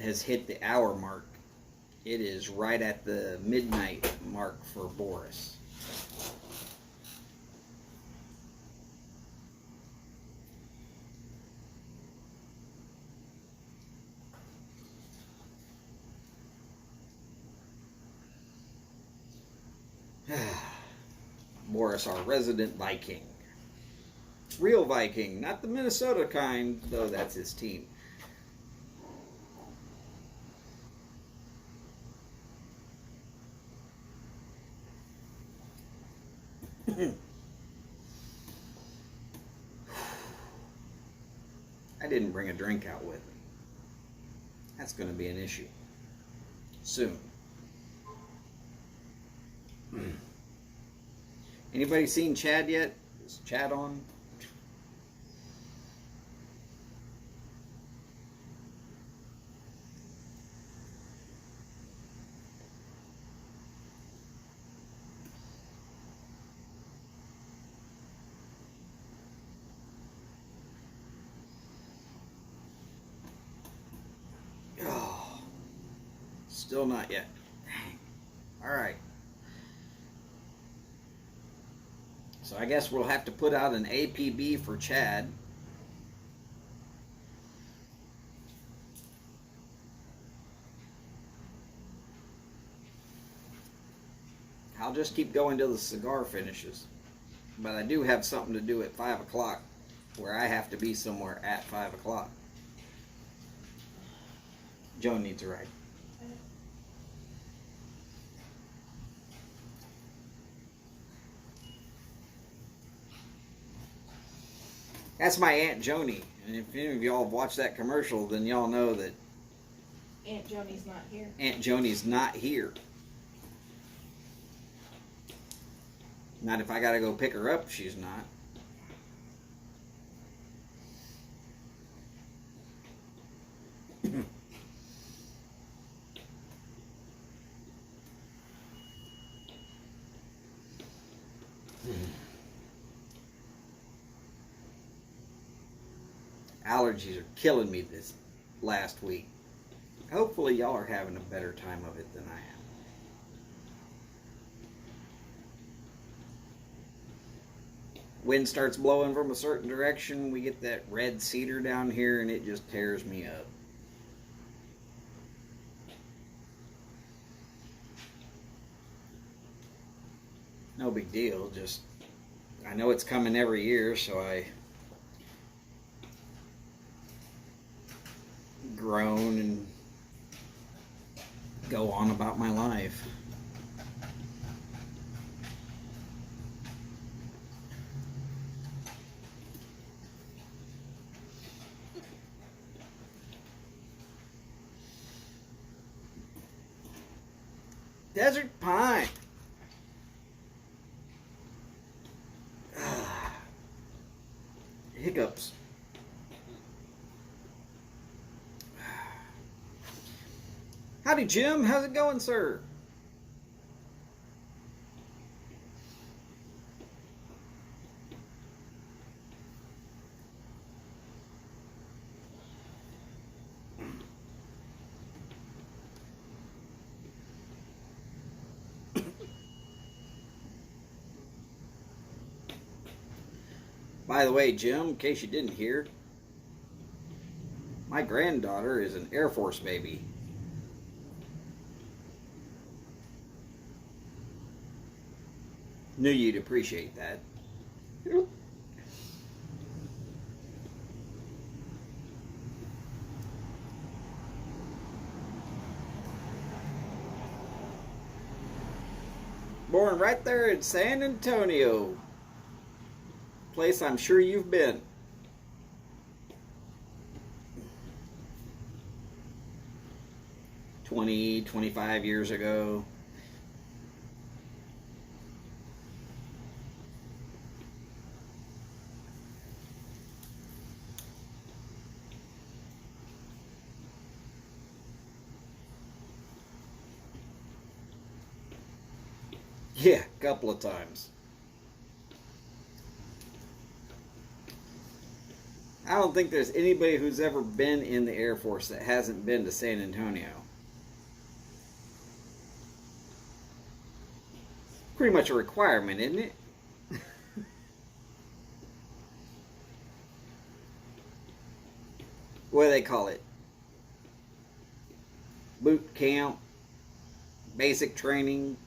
has hit the hour mark, it is right at the midnight mark for Boris. Boris, our resident Viking. Real Viking, not the Minnesota kind, though that's his team. I didn't bring a drink out with me. That's going to be an issue soon. Anybody seen Chad yet? Is Chad on? Still not yet. Dang. Alright. So I guess we'll have to put out an APB for Chad. I'll just keep going till the cigar finishes. But I do have something to do at 5 o'clock where I have to be somewhere at 5 o'clock. Joan needs a ride. That's my Aunt Joni. And if any of y'all have watched that commercial, then y'all know that Aunt Joni's not here. Aunt Joni's not here. Not if I gotta go pick her up, she's not. Allergies are killing me this last week. Hopefully y'all are having a better time of it than I am. Wind starts blowing from a certain direction, we get that red cedar down here and it just tears me up. No big deal, just I know it's coming every year, so I groan and go on about my life. Desert pine. Hiccups. Howdy, Jim. How's it going, sir? By the way, Jim, in case you didn't hear, my granddaughter is an Air Force baby. Knew you'd appreciate that. Born right there in San Antonio. Place I'm sure you've been. "20, 25 years ago. Yeah, a couple of times. I don't think there's anybody who's ever been in the Air Force that hasn't been to San Antonio. Pretty much a requirement, isn't it? What do they call it? Boot camp, basic training,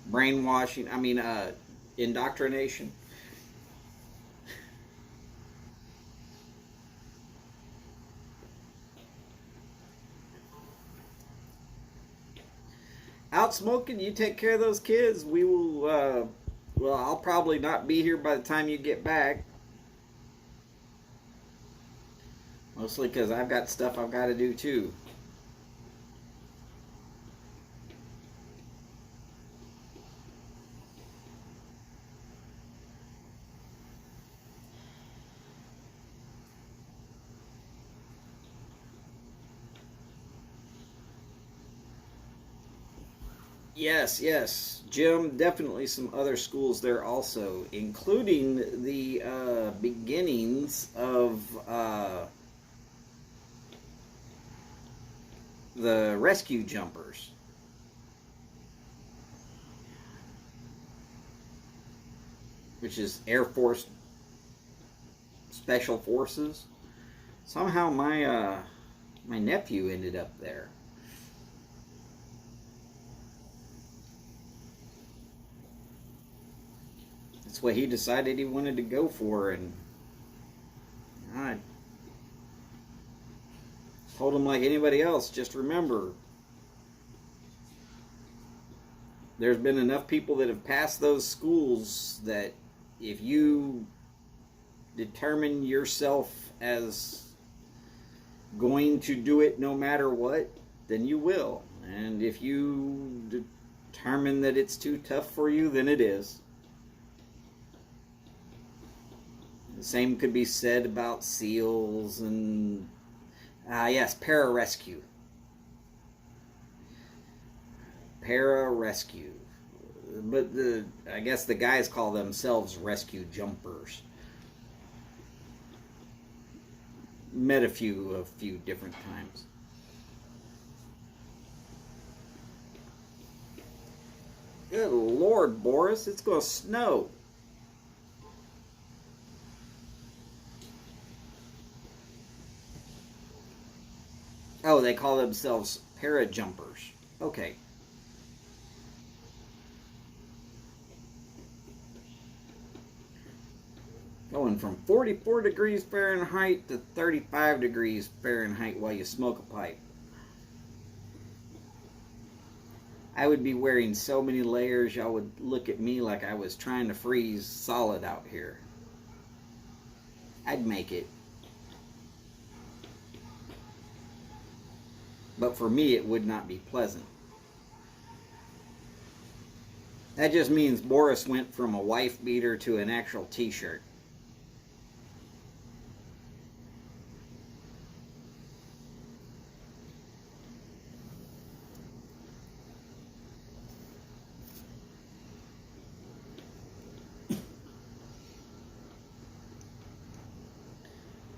brainwashing, indoctrination. Out smoking, you take care of those kids. We will, I'll probably not be here by the time you get back. Mostly because I've got stuff I've got to do too. Yes, Jim, definitely some other schools there also, including the beginnings of the rescue jumpers. Which is Air Force Special Forces. Somehow my nephew ended up there. That's what he decided he wanted to go for, and I told him like anybody else, just remember, there's been enough people that have passed those schools that if you determine yourself as going to do it no matter what, then you will. And if you determine that it's too tough for you, then it is. The same could be said about SEALs and, yes, pararescue. Pararescue. But I guess the guys call themselves rescue jumpers. Met a few different times. Good Lord, Boris, it's going to snow. Oh, they call themselves parajumpers. Okay. Going from 44 degrees Fahrenheit to 35 degrees Fahrenheit while you smoke a pipe. I would be wearing so many layers, y'all would look at me like I was trying to freeze solid out here. I'd make it. But for me, it would not be pleasant. That just means Boris went from a wife beater to an actual t-shirt.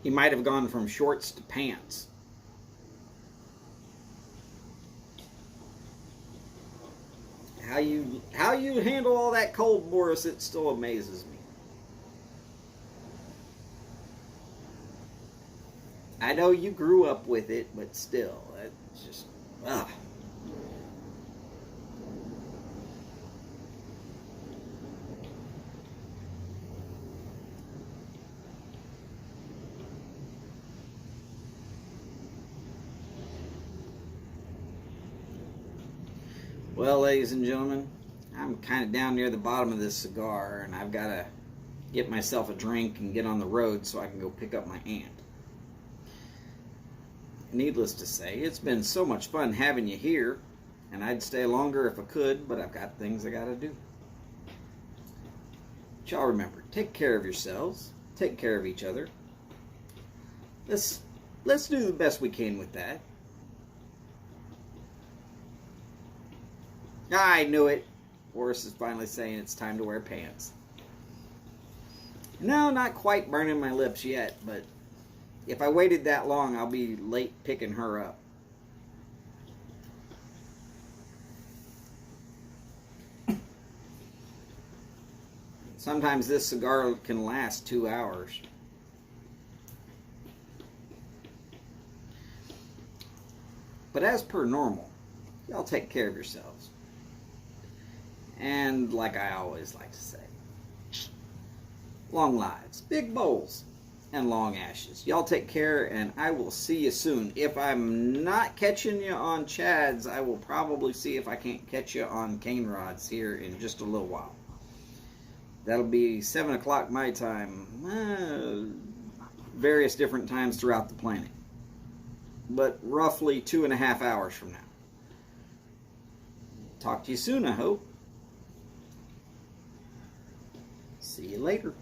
He might have gone from shorts to pants. How you handle all that cold, Boris, it still amazes me. I know you grew up with it, but still, it's just, ugh. Well, ladies and gentlemen, I'm kind of down near the bottom of this cigar, and I've got to get myself a drink and get on the road so I can go pick up my aunt. Needless to say, it's been so much fun having you here, and I'd stay longer if I could, but I've got things I got to do. But y'all remember, take care of yourselves, take care of each other. Let's do the best we can with that. I knew it. Boris is finally saying it's time to wear pants. No, not quite burning my lips yet, but if I waited that long, I'll be late picking her up. Sometimes this cigar can last 2 hours. But as per normal, y'all take care of yourselves. And like I always like to say, long lives, big bowls, and long ashes. Y'all take care, and I will see you soon. If I'm not catching you on Chad's, I will probably see if I can't catch you on Cane Rods here in just a little while. That'll be 7 o'clock my time, various different times throughout the planet. But roughly 2.5 hours from now. Talk to you soon, I hope. See you later.